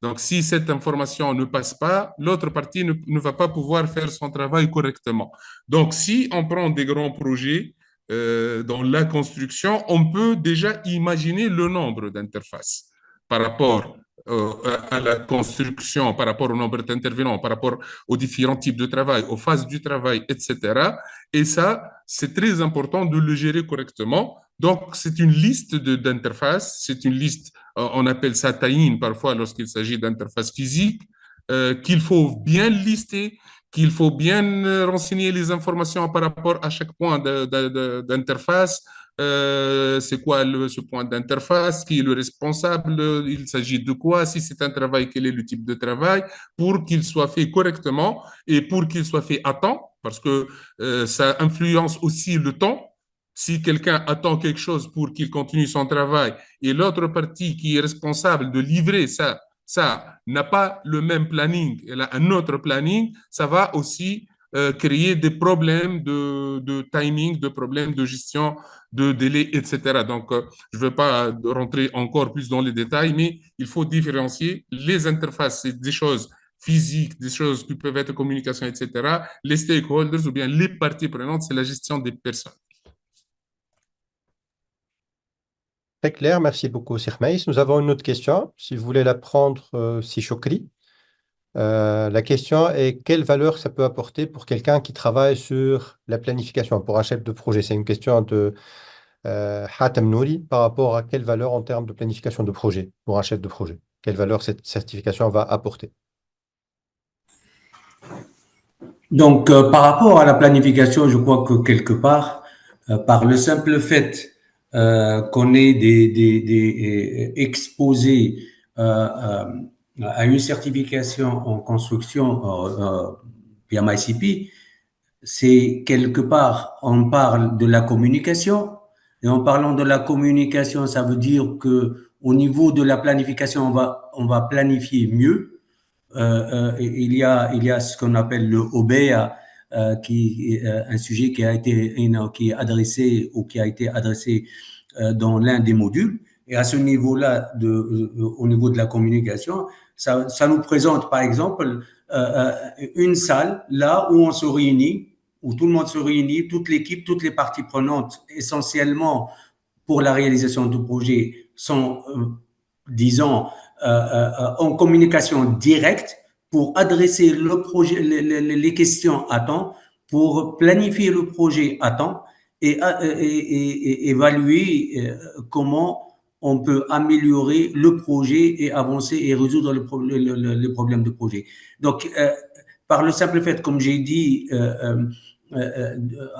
Donc, si cette information ne passe pas, l'autre partie ne va pas pouvoir faire son travail correctement. Donc, si on prend des grands projets dans la construction, on peut déjà imaginer le nombre d'interfaces par rapport à la construction, par rapport au nombre d'intervenants, par rapport aux différents types de travail, aux phases du travail, etc. Et ça, c'est très important de le gérer correctement. Donc, c'est une liste d'interfaces, c'est une liste, on appelle ça taïn parfois lorsqu'il s'agit d'interfaces physiques, qu'il faut bien lister, qu'il faut bien renseigner les informations par rapport à chaque point d'interface. C'est quoi ce point d'interface, qui est le responsable, il s'agit de quoi, si c'est un travail, quel est le type de travail, pour qu'il soit fait correctement et pour qu'il soit fait à temps, parce que ça influence aussi le temps. Si quelqu'un attend quelque chose pour qu'il continue son travail et l'autre partie qui est responsable de livrer ça n'a pas le même planning, elle a un autre planning, ça va aussi créer des problèmes de timing, de problèmes de gestion, de délai, etc. Donc, je ne veux pas rentrer encore plus dans les détails, mais il faut différencier les interfaces, c'est des choses physiques, des choses qui peuvent être communication, etc. Les stakeholders ou bien les parties prenantes, c'est la gestion des personnes. Très clair, merci beaucoup, Sirmeis. Nous avons une autre question, si vous voulez la prendre, si Chokri. La question est quelle valeur ça peut apporter pour quelqu'un qui travaille sur la planification, pour un chef de projet. C'est une question de Hatem Nouri par rapport à quelle valeur en termes de planification de projet pour un chef de projet. Quelle valeur cette certification va apporter? Donc, par rapport à la planification, je crois que quelque part, par le simple fait qu'on est exposé à une certification en construction PMICP, c'est quelque part, on parle de la communication, et en parlant de la communication, ça veut dire que au niveau de la planification, on va planifier mieux. Il y a ce qu'on appelle le OBEA, qui est un sujet qui est adressé ou qui a été adressé dans l'un des modules. Et à ce niveau-là, au niveau de la communication, ça nous présente, par exemple, une salle là où on se réunit, où tout le monde se réunit, toute l'équipe, toutes les parties prenantes, essentiellement pour la réalisation du projet, sont, disons, en communication directe pour adresser le projet, les questions à temps, pour planifier le projet à temps et évaluer comment on peut améliorer le projet et avancer et résoudre les problèmes de projet. Donc, par le simple fait, comme j'ai dit,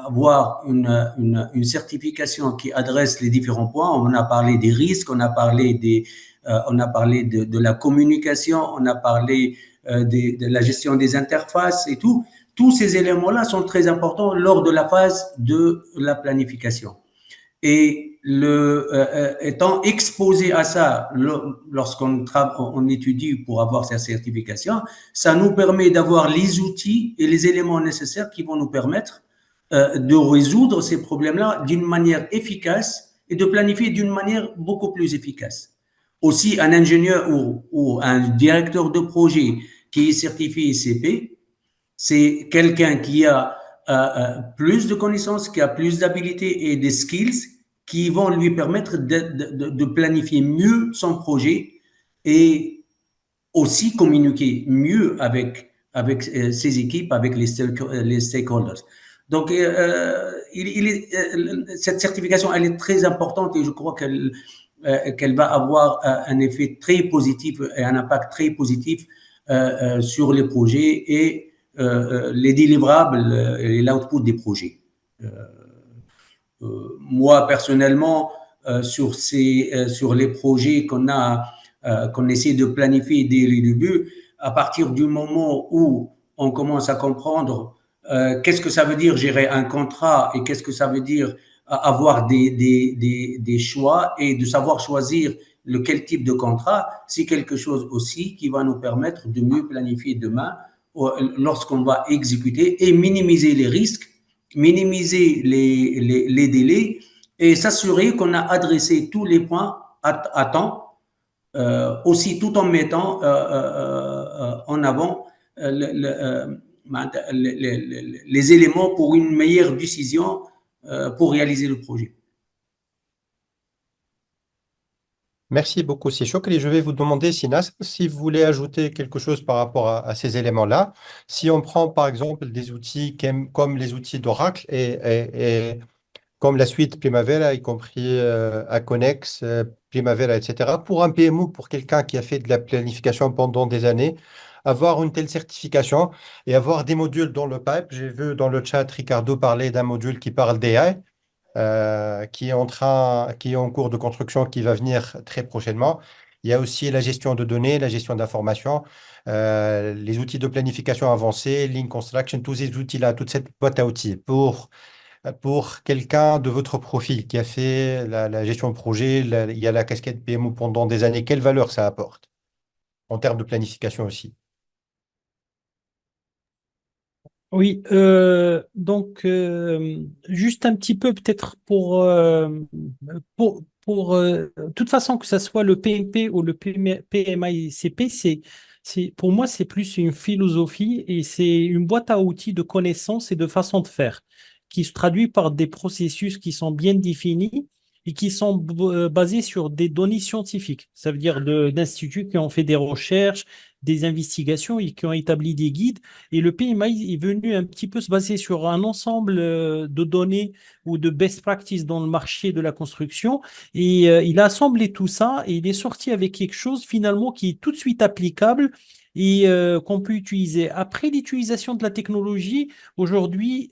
avoir une certification qui adresse les différents points. On a parlé des risques, on a parlé de la communication, on a parlé de la gestion des interfaces et tout. Tous ces éléments-là sont très importants lors de la phase de la planification. Et étant exposé à ça lorsqu'on on étudie pour avoir cette certification, ça nous permet d'avoir les outils et les éléments nécessaires qui vont nous permettre de résoudre ces problèmes-là d'une manière efficace et de planifier d'une manière beaucoup plus efficace. Aussi, un ingénieur ou un directeur de projet qui est certifié ICP, c'est quelqu'un qui a plus de connaissances, qui a plus d'habilités et des skills qui vont lui permettre de planifier mieux son projet et aussi communiquer mieux avec ses équipes, avec les stakeholders. Donc, cette certification, elle est très importante et je crois qu'elle va avoir un effet très positif et un impact très positif sur les projets et les délivrables et l'output des projets. Moi, personnellement, sur les projets qu'on essaie de planifier dès le début, à partir du moment où on commence à comprendre qu'est-ce que ça veut dire gérer un contrat et qu'est-ce que ça veut dire avoir des choix et de savoir choisir quel type de contrat, c'est quelque chose aussi qui va nous permettre de mieux planifier demain lorsqu'on va exécuter et minimiser les risques, minimiser les délais et s'assurer qu'on a adressé tous les points à temps, aussi tout en mettant en avant les éléments pour une meilleure décision pour réaliser le projet. Merci beaucoup, Chokri. Je vais vous demander, Sinas, si vous voulez ajouter quelque chose par rapport à ces éléments-là. Si on prend par exemple des outils comme les outils d'Oracle et comme la suite Primavera, y compris Aconex, Primavera, etc. Pour un PMO, pour quelqu'un qui a fait de la planification pendant des années, avoir une telle certification et avoir des modules dans le pipe. J'ai vu dans le chat Ricardo parler d'un module qui parle d'AI, qui est en cours de construction, qui va venir très prochainement. Il y a aussi la gestion de données, la gestion d'informations, les outils de planification avancés, Lean Construction, tous ces outils-là, toute cette boîte à outils pour quelqu'un de votre profil qui a fait la gestion de projet, il y a la casquette PMO pendant des années, quelle valeur ça apporte en termes de planification aussi? Oui, donc juste un petit peu peut-être de toute façon que ce soit le PMP ou le PMICP, pour moi c'est plus une philosophie et c'est une boîte à outils de connaissances et de façon de faire qui se traduit par des processus qui sont bien définis et qui sont basés sur des données scientifiques. Ça veut dire d'instituts qui ont fait des recherches, des investigations et qui ont établi des guides. Et le PMI est venu un petit peu se baser sur un ensemble de données ou de best practices dans le marché de la construction. Et il a assemblé tout ça et il est sorti avec quelque chose finalement qui est tout de suite applicable et qu'on peut utiliser. Après l'utilisation de la technologie, aujourd'hui,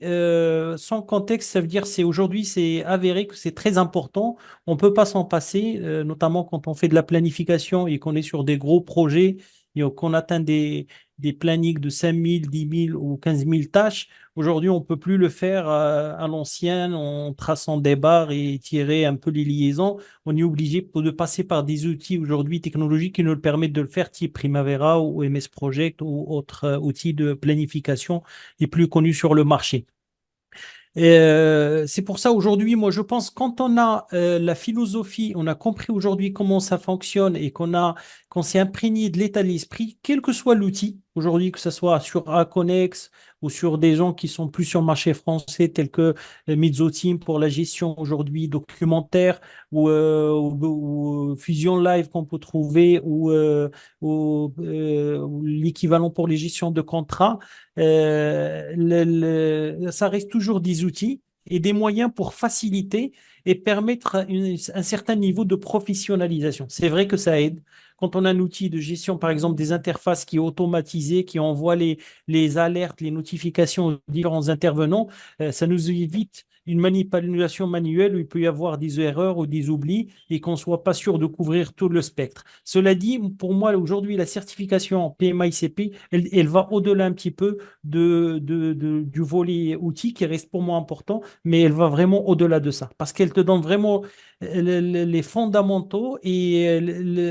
sans contexte, ça veut dire c'est avéré que c'est très important. On ne peut pas s'en passer, notamment quand on fait de la planification et qu'on est sur des gros projets et qu'on atteint des plannings de 5 000, 10 000 ou 15 000 tâches. Aujourd'hui, on ne peut plus le faire à l'ancienne en traçant des barres et tirer un peu les liaisons. On est obligé de passer par des outils aujourd'hui technologiques qui nous le permettent de le faire, type Primavera ou MS Project ou autres outils de planification les plus connus sur le marché. Et c'est pour ça aujourd'hui, moi je pense quand on a la philosophie, on a compris aujourd'hui comment ça fonctionne et qu'on s'est imprégné de l'état d'esprit, quel que soit l'outil, aujourd'hui que ce soit sur Aconex ou sur des gens qui sont plus sur le marché français tels que Mezzoteam pour la gestion aujourd'hui documentaire ou Fusion Live qu'on peut trouver ou l'équivalent pour les gestions de contrats. Ça reste toujours des outils et des moyens pour faciliter et permettre un certain niveau de professionnalisation. C'est vrai que ça aide. Quand on a un outil de gestion, par exemple, des interfaces qui est automatisé, qui envoie les alertes, les notifications aux différents intervenants, ça nous évite une manipulation manuelle où il peut y avoir des erreurs ou des oublis et qu'on ne soit pas sûr de couvrir tout le spectre. Cela dit, pour moi, aujourd'hui, la certification PMICP, elle va au-delà un petit peu du volet outils qui reste pour moi important, mais elle va vraiment au-delà de ça parce qu'elle te donne vraiment les fondamentaux et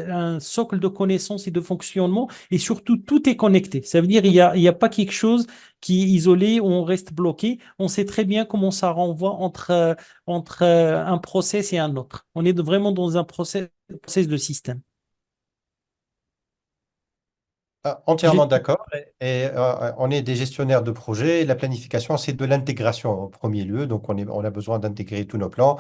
un socle de connaissances et de fonctionnement et surtout tout est connecté. Ça veut dire il y a pas quelque chose qui est isolé où on reste bloqué. On sait très bien comment ça renvoie entre un process et un autre. On est vraiment dans un process de système. Entièrement d'accord. Et on est des gestionnaires de projets. La planification, c'est de l'intégration en premier lieu. Donc, on a besoin d'intégrer tous nos plans.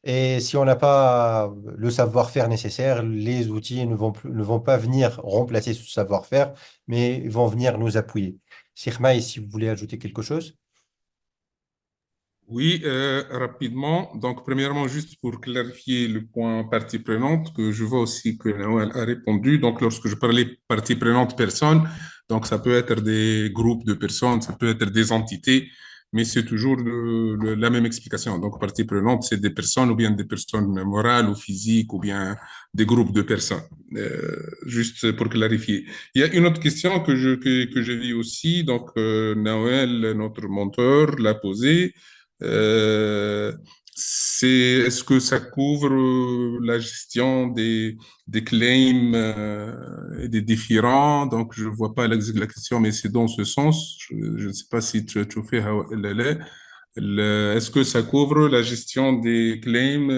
Et si on n'a pas le savoir-faire nécessaire, les outils ne vont pas venir remplacer ce savoir-faire, mais ils vont venir nous appuyer. Sirma, si vous voulez ajouter quelque chose? Oui, rapidement. Donc, premièrement, juste pour clarifier le point partie prenante, que je vois aussi que Noël a répondu. Donc, lorsque je parlais partie prenante personne, donc ça peut être des groupes de personnes, ça peut être des entités, mais c'est toujours la même explication. Donc, partie prenante, c'est des personnes ou bien des personnes morales ou physiques ou bien des groupes de personnes. Juste pour clarifier. Il y a une autre question que j'ai vue aussi. Donc, Noël, notre mentor, l'a posée. Euh, est-ce que ça couvre la gestion des claims et des différends? Donc, je ne vois pas la question, mais c'est dans ce sens. Je ne sais pas si tu fais est-ce que ça couvre la gestion des claims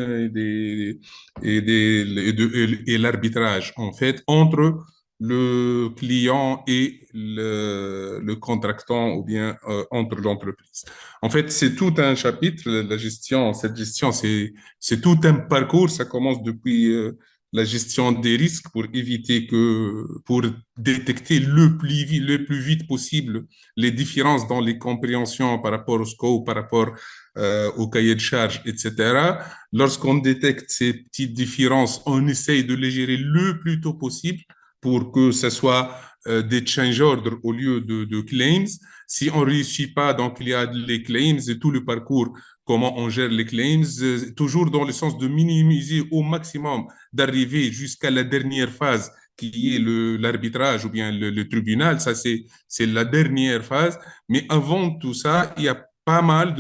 et l'arbitrage, en fait, entre le client et le contractant ou bien entre l'entreprise? En fait, c'est tout un chapitre, la gestion, cette gestion, c'est tout un parcours. Ça commence depuis la gestion des risques pour éviter pour détecter le plus vite possible les différences dans les compréhensions par rapport au scope, par rapport au cahier de charge, etc. Lorsqu'on détecte ces petites différences, on essaye de les gérer le plus tôt possible pour que ce soit des change orders au lieu de claims. Si on ne réussit pas, donc il y a les claims et tout le parcours, comment on gère les claims, toujours dans le sens de minimiser au maximum, d'arriver jusqu'à la dernière phase qui est l'arbitrage ou bien le tribunal. Ça, c'est la dernière phase. Mais avant tout ça, il y a pas mal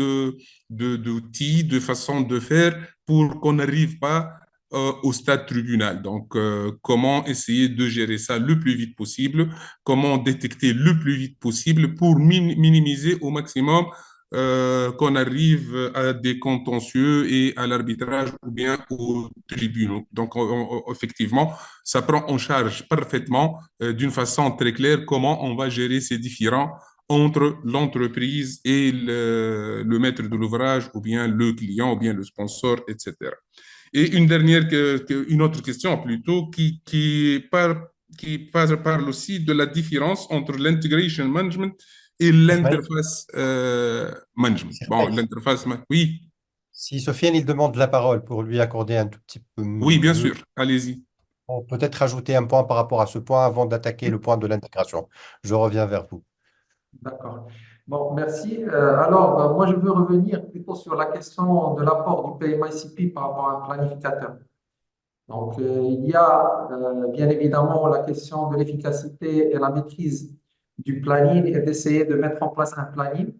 d'outils, de façons de faire pour qu'on n'arrive pas au stade tribunal. Donc, comment essayer de gérer ça le plus vite possible, comment détecter le plus vite possible pour minimiser au maximum qu'on arrive à des contentieux et à l'arbitrage ou bien aux tribunaux. Donc, effectivement, ça prend en charge parfaitement, d'une façon très claire, comment on va gérer ces différends entre l'entreprise et le maître de l'ouvrage ou bien le client ou bien le sponsor, etc. Et une autre question plutôt parle aussi de la différence entre l'integration management et Ismaël, l'interface management. Bon, Ismaël, oui, si Sofiane il demande la parole pour lui accorder un tout petit peu oui, bien mieux, sûr, allez-y. on peut peut-être rajouter un point par rapport à ce point avant d'attaquer le point de l'intégration. Je reviens vers vous. D'accord. Bon, merci. Alors, moi, je veux revenir plutôt sur la question de l'apport du PMICP par rapport à un planificateur. Donc, il y a bien évidemment la question de l'efficacité et la maîtrise du planning et d'essayer de mettre en place un planning.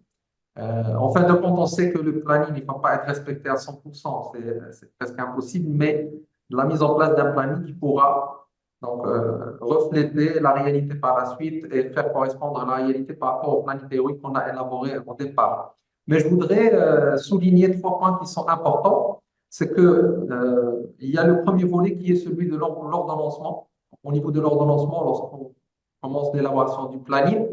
En fin de compte, on sait que le planning ne va pas être respecté à 100%, c'est presque impossible, mais la mise en place d'un planning qui pourra donc, refléter la réalité par la suite et faire correspondre la réalité par rapport au planning théorique qu'on a élaboré au départ. Mais je voudrais souligner trois points qui sont importants. C'est que il y a le premier volet qui est celui de l'ordonnancement. Au niveau de l'ordonnancement, lorsqu'on commence l'élaboration du planning,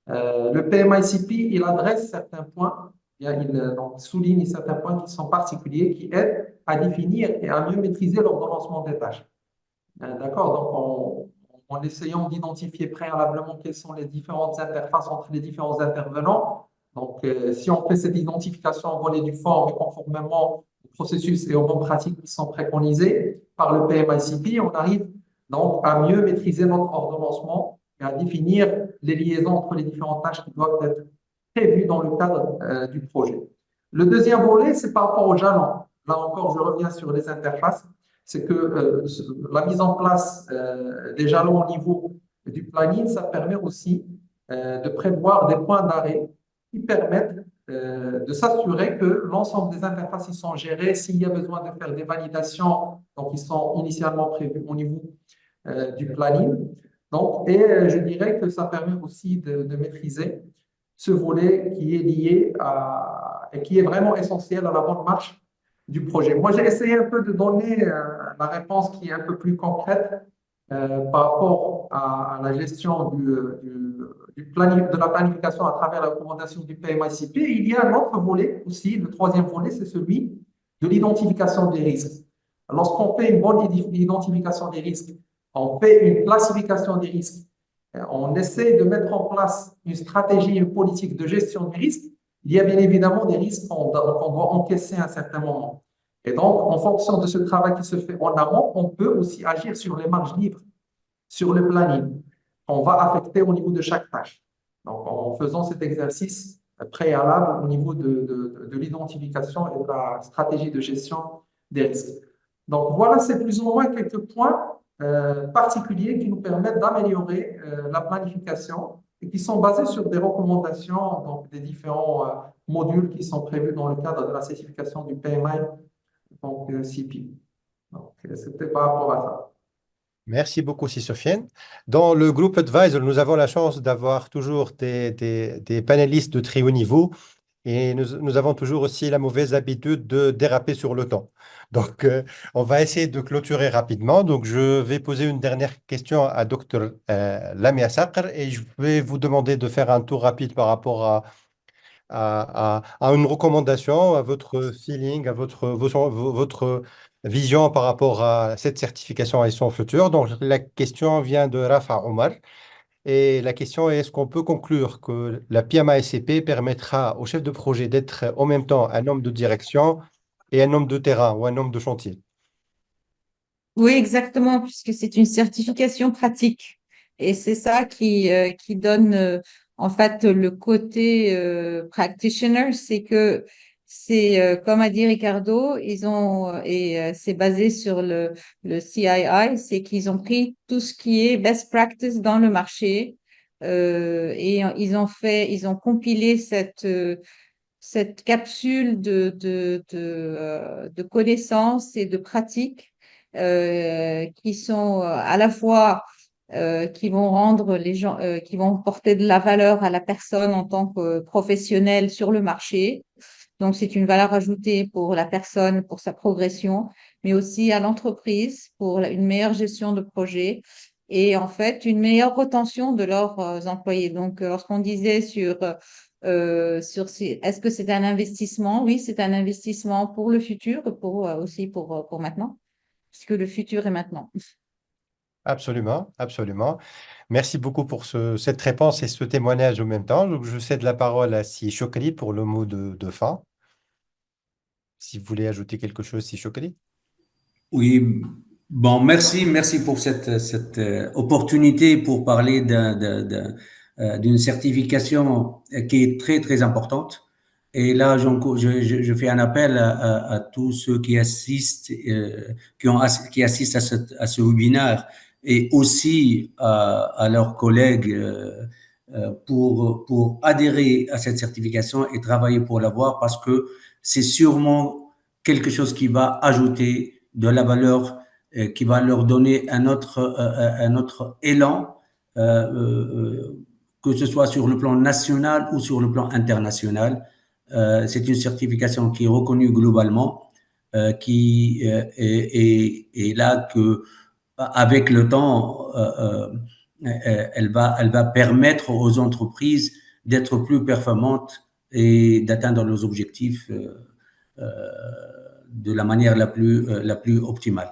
le PMICP, il adresse certains points, donc, souligne certains points qui sont particuliers, qui aident à définir et à mieux maîtriser l'ordonnancement des tâches. D'accord? Donc, en essayant d'identifier préalablement quelles sont les différentes interfaces entre les différents intervenants. Donc, si on fait cette identification en bonne et due forme et conformément au processus et aux bonnes pratiques qui sont préconisées par le PMICP, on arrive donc à mieux maîtriser notre ordonnancement et à définir les liaisons entre les différentes tâches qui doivent être prévues dans le cadre du projet. Le deuxième volet, c'est par rapport aux jalons. Là encore, je reviens sur les interfaces. C'est que la mise en place des jalons au niveau du planning, ça permet aussi de prévoir des points d'arrêt qui permettent de s'assurer que l'ensemble des interfaces y sont gérées. S'il y a besoin de faire des validations, donc ils sont initialement prévus au niveau du planning. Donc, et je dirais que ça permet aussi de maîtriser ce volet qui est lié et qui est vraiment essentiel à la bonne marche du projet. Moi, j'ai essayé un peu de donner la réponse qui est un peu plus concrète par rapport à la gestion de la planification à travers la recommandation du PMICP. Il y a un autre volet aussi, le troisième volet, c'est celui de l'identification des risques. Lorsqu'on fait une bonne identification des risques, on fait une classification des risques, on essaie de mettre en place une stratégie, une politique de gestion des risques, il y a bien évidemment des risques qu'on doit encaisser à un certain moment. Et donc, en fonction de ce travail qui se fait en amont, on peut aussi agir sur les marges libres, sur le planning qu'on va affecter au niveau de chaque tâche. Donc, en faisant cet exercice préalable au niveau de l'identification et de la stratégie de gestion des risques. Donc, voilà, c'est plus ou moins quelques points particuliers qui nous permettent d'améliorer la planification et qui sont basés sur des recommandations, donc des différents modules qui sont prévus dans le cadre de la certification du PMI, donc CP. Donc, c'était par rapport à ça. Merci beaucoup, Sofiane. Dans le groupe Advisor, nous avons la chance d'avoir toujours des panélistes de très haut niveau et nous avons toujours aussi la mauvaise habitude de déraper sur le temps. Donc, on va essayer de clôturer rapidement. Donc, je vais poser une dernière question à Dr. Lamia Sakr et je vais vous demander de faire un tour rapide par rapport à une recommandation, à votre feeling, à votre vision par rapport à cette certification et son futur. Donc, la question vient de Rafa Omar. Et la question est, est-ce qu'on peut conclure que la PMA-SCP permettra au chef de projet d'être en même temps un homme de direction et un homme de terrain ou un homme de chantier? Oui, exactement, puisque c'est une certification pratique. Et c'est ça qui donne en fait le côté practitioner, c'est que c'est comme a dit Ricardo, ils ont c'est basé sur le CII, c'est qu'ils ont pris tout ce qui est best practice dans le marché et ils ont compilé cette capsule de connaissances et de pratiques qui sont à la fois qui vont rendre les gens, qui vont porter de la valeur à la personne en tant que professionnel sur le marché. Donc, c'est une valeur ajoutée pour la personne, pour sa progression, mais aussi à l'entreprise pour une meilleure gestion de projet et en fait une meilleure retention de leurs employés. Donc, lorsqu'on disait est-ce que c'est un investissement? Oui, c'est un investissement pour le futur, aussi pour maintenant, puisque le futur est maintenant. Absolument, absolument. Merci beaucoup pour cette réponse et ce témoignage en même temps. Donc, je cède la parole à Si Chokri pour le mot de fin. Si vous voulez ajouter quelque chose, Si Chokri. Oui, bon, merci pour cette opportunité pour parler d'une certification qui est très importante. Et là, je fais un appel à tous ceux qui assistent, qui assistent à ce webinaire et aussi à leurs collègues pour adhérer à cette certification et travailler pour l'avoir parce que c'est sûrement quelque chose qui va ajouter de la valeur, qui va leur donner un autre élan, que ce soit sur le plan national ou sur le plan international. C'est une certification qui est reconnue globalement, qui est là que, avec le temps, elle va permettre aux entreprises d'être plus performantes et d'atteindre leurs objectifs de la manière la plus optimale.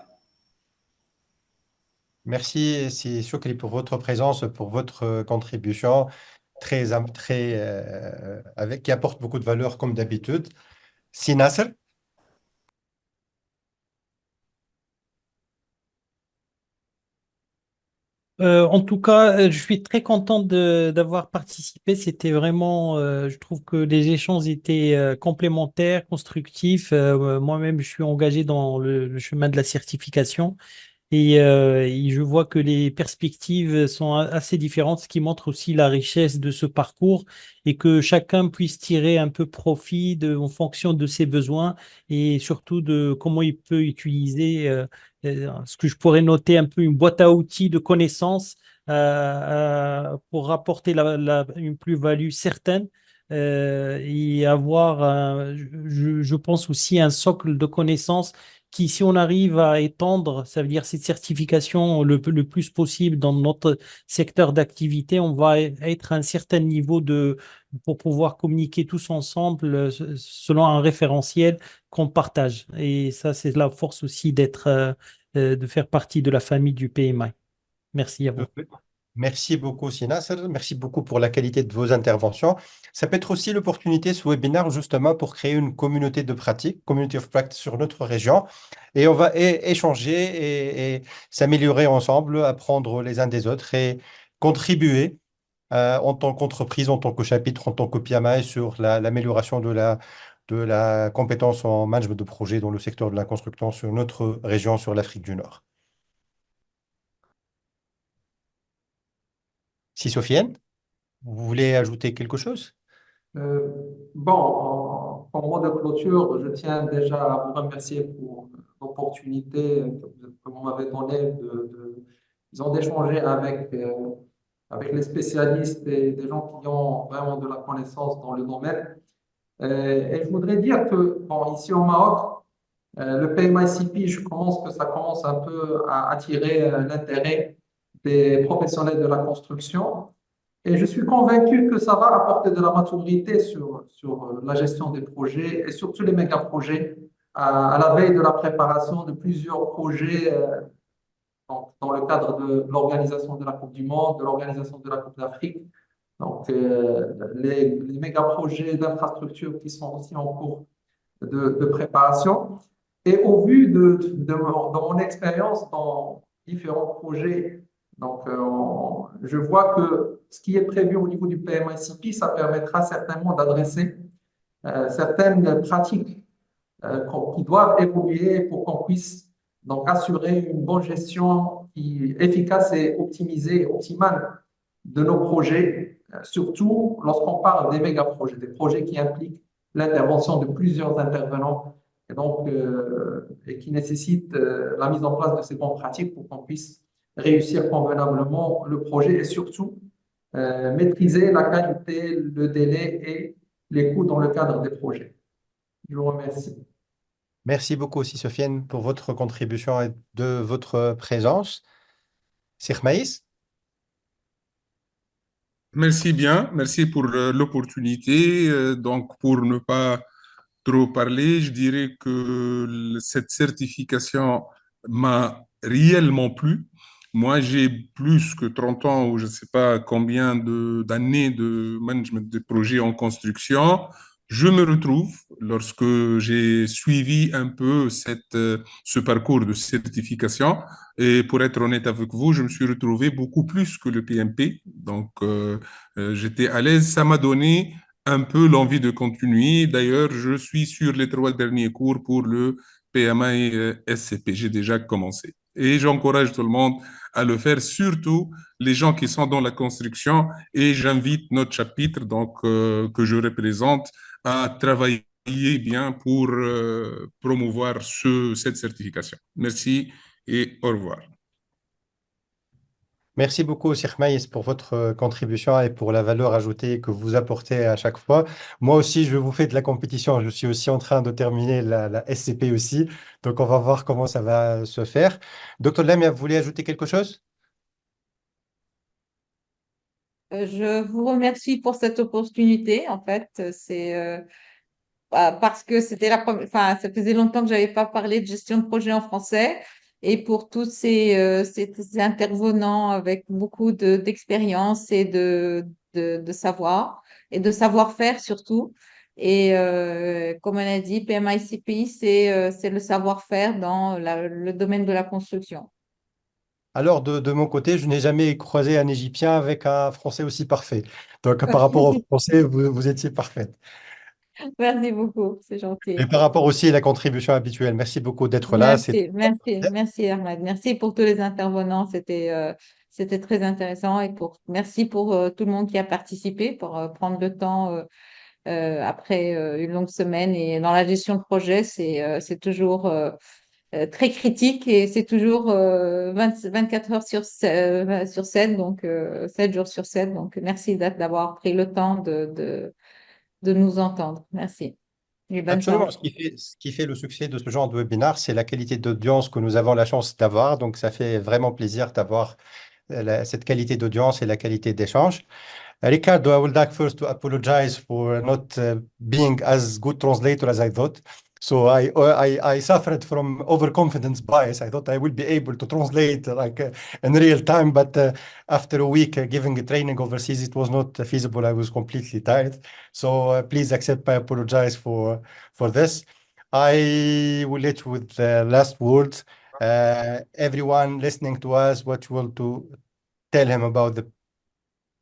Merci, Si Chokri, pour votre présence, pour votre contribution qui apporte beaucoup de valeur comme d'habitude. Si Nasser. En tout cas, je suis très content d'avoir participé. C'était vraiment, je trouve que les échanges étaient complémentaires, constructifs. Moi-même, je suis engagé dans le chemin de la certification. Et je vois que les perspectives sont assez différentes, ce qui montre aussi la richesse de ce parcours et que chacun puisse tirer un peu profit en fonction de ses besoins et surtout de comment il peut utiliser ce que je pourrais noter un peu une boîte à outils de connaissances pour apporter une plus-value certaine. Et avoir, je pense aussi, un socle de connaissances qui, si on arrive à étendre, ça veut dire cette certification le plus possible dans notre secteur d'activité, on va être à un certain niveau pour pouvoir communiquer tous ensemble selon un référentiel qu'on partage. Et ça, c'est la force aussi de faire partie de la famille du PMI. Merci à vous. Merci beaucoup, Nasser. Merci beaucoup pour la qualité de vos interventions. Ça peut être aussi l'opportunité, ce webinaire, justement, pour créer une communauté de pratique, community of practice sur notre région. Et on va échanger et s'améliorer ensemble, apprendre les uns des autres et contribuer en tant qu'entreprise, en tant que chapitre, en tant que PMI sur l'amélioration de la compétence en management de projet dans le secteur de la construction sur notre région, sur l'Afrique du Nord. Si Sofiane, vous voulez ajouter quelque chose? Bon, en mot de clôture, je tiens déjà à vous remercier pour l'opportunité que vous m'avez donnée disons, d'échanger avec les spécialistes et des gens qui ont vraiment de la connaissance dans le domaine. Et je voudrais dire que, bon, ici au Maroc, le PMICP, ça commence un peu à attirer l'intérêt des professionnels de la construction. Et je suis convaincu que ça va apporter de la maturité sur la gestion des projets et surtout les méga-projets à la veille de la préparation de plusieurs projets dans le cadre de l'organisation de la Coupe du Monde, de l'organisation de la Coupe d'Afrique. Donc, les méga projets d'infrastructure qui sont aussi en cours de préparation. Et au vu de mon expérience dans différents projets, donc, je vois que ce qui est prévu au niveau du PMICP, ça permettra certainement d'adresser certaines pratiques qui doivent évoluer pour qu'on puisse donc assurer une bonne gestion efficace et optimisée, optimale de nos projets, surtout lorsqu'on parle des méga projets, des projets qui impliquent l'intervention de plusieurs intervenants et donc et qui nécessitent la mise en place de ces bonnes pratiques pour qu'on puisse réussir convenablement le projet et surtout maîtriser la qualité, le délai et les coûts dans le cadre des projets. Je vous remercie. Merci beaucoup aussi, Sofiane, pour votre contribution et de votre présence. Cheikh Maïs? Merci bien, merci pour l'opportunité. Donc, pour ne pas trop parler, je dirais que cette certification m'a réellement plu. Moi, j'ai plus que 30 ans ou je ne sais pas combien d'années de management de projets en construction. Je me retrouve lorsque j'ai suivi un peu ce parcours de certification. Et pour être honnête avec vous, je me suis retrouvé beaucoup plus que le PMP. Donc, j'étais à l'aise. Ça m'a donné un peu l'envie de continuer. D'ailleurs, je suis sur les 3 derniers cours pour le PMA et SCP. J'ai déjà commencé. Et j'encourage tout le monde à le faire, surtout les gens qui sont dans la construction. Et j'invite notre chapitre, donc, que je représente, à travailler bien pour promouvoir cette certification. Merci et au revoir. Merci beaucoup, Cheikh Maïs, pour votre contribution et pour la valeur ajoutée que vous apportez à chaque fois. Moi aussi, je vous fais de la compétition. Je suis aussi en train de terminer la SCP aussi. Donc, on va voir comment ça va se faire. Docteur Lamia, vous voulez ajouter quelque chose? Je vous remercie pour cette opportunité. En fait, parce que c'était enfin, ça faisait longtemps que j'avais pas parlé de gestion de projet en français. Et pour tous ces intervenants avec beaucoup d'expérience et de savoir et de savoir-faire surtout. Et comme on a dit, PMICP, c'est le savoir-faire dans le domaine de la construction. Alors, de mon côté, je n'ai jamais croisé un Égyptien avec un français aussi parfait. Donc, par rapport au français, vous étiez parfaite. Merci beaucoup, c'est gentil. Et par rapport aussi à la contribution habituelle, merci beaucoup d'être là. Merci Ahmed. Merci pour tous les intervenants. C'était très intéressant et merci pour tout le monde qui a participé, pour prendre le temps après une longue semaine. Et dans la gestion de projet, c'est toujours très critique et c'est toujours 24 heures sur 7, donc 7 jours sur 7. Donc, merci d'avoir pris le temps de nous entendre. Merci. Et bonne Absolument. soirée. Ce qui fait le succès de ce genre de webinaire, c'est la qualité d'audience que nous avons la chance d'avoir. Donc, ça fait vraiment plaisir d'avoir cette qualité d'audience et la qualité d'échange. Ricardo, I would like first to apologize for not being as good translator as I thought. So I suffered from overconfidence bias. I thought I will be able to translate in real time, but after a week giving a training overseas, it was not feasible. I was completely tired. So please accept my apologize for this. I will let you with the last words. Everyone listening to us, what you want to tell him about the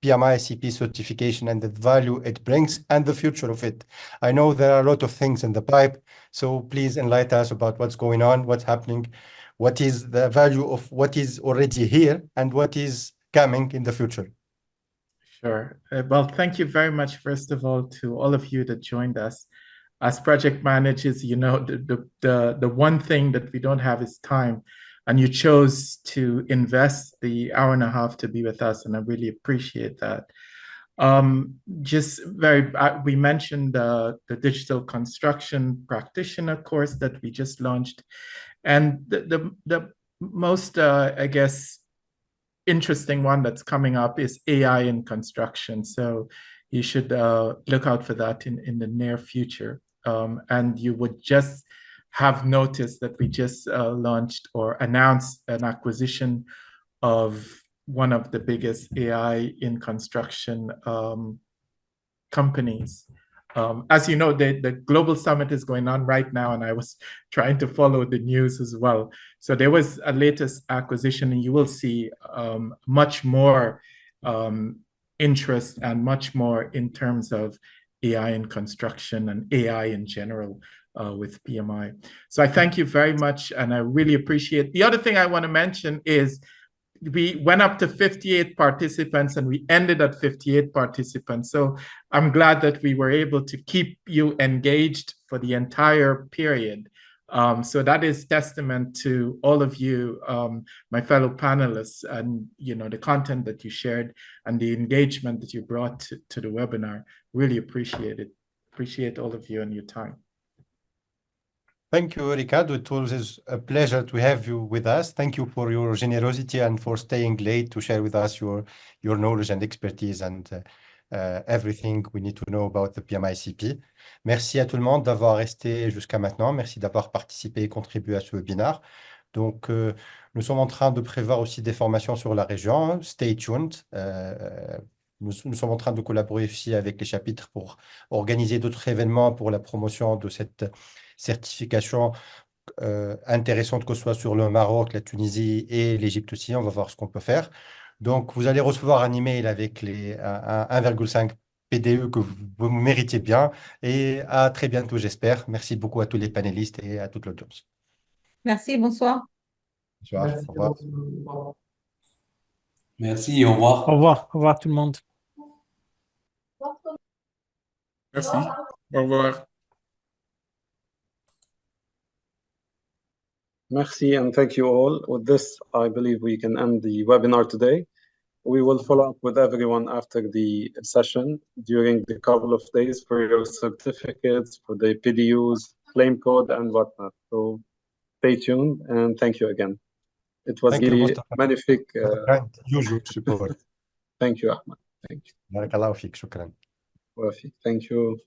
PMI-CP certification and the value it brings and the future of it. I know there are a lot of things in the pipe, so please enlighten us about what's going on, what's happening, what is the value of what is already here and what is coming in the future. Sure. Well, thank you very much, first of all, to all of you that joined us. As project managers, you know, the one thing that we don't have is time. And you chose to invest the hour and a half to be with us, and I really appreciate that. We mentioned the digital construction practitioner course that we just launched, and the most, I guess, interesting one that's coming up is AI in construction. So you should look out for that in the near future. And you would just have noticed that we just launched or announced an acquisition of one of the biggest AI in construction companies. As you know, the Global Summit is going on right now, and I was trying to follow the news as well. So there was a latest acquisition, and you will see much more interest and much more in terms of AI in construction and AI in general with PMI. So I thank you very much, and I really appreciate. The other thing I want to mention is we went up to 58 participants and we ended at 58 participants. So I'm glad that we were able to keep you engaged for the entire period. So that is testament to all of you, my fellow panelists, and the content that you shared and the engagement that you brought to the webinar. Really appreciate it. Appreciate all of you and your time. Thank you, Ricardo. It was a pleasure to have you with us. Thank you for your generosity and for staying late to share with us your knowledge and expertise and everything we need to know about the PMICP. Merci à tout le monde d'avoir resté jusqu'à maintenant. Merci d'avoir participé et contribué à ce webinaire. Donc, nous sommes en train de prévoir aussi des formations sur la région. Stay tuned. Nous sommes en train de collaborer aussi avec les chapitres pour organiser d'autres événements pour la promotion de cette certification intéressante, que ce soit sur le Maroc, la Tunisie et l'Égypte aussi. On va voir ce qu'on peut faire. Donc, vous allez recevoir un email avec les 1,5 PDE que vous méritez bien. Et à très bientôt, j'espère. Merci beaucoup à tous les panélistes et à toute l'audience. Merci, bonsoir. Bonsoir, Merci au revoir. beaucoup. Merci, au revoir. Au revoir tout le monde. Merci. Au revoir. Merci and thank you all. With this, I believe we can end the webinar today. We will follow up with everyone after the session during the couple of days for your certificates, for the PDUs, claim code, and whatnot. So stay tuned and thank you again. It was Thank you, really Mustafa. magnifique. Usual support. Thank you, Ahmed. Thank you. Barakallahu fik. Shukran. Thank you.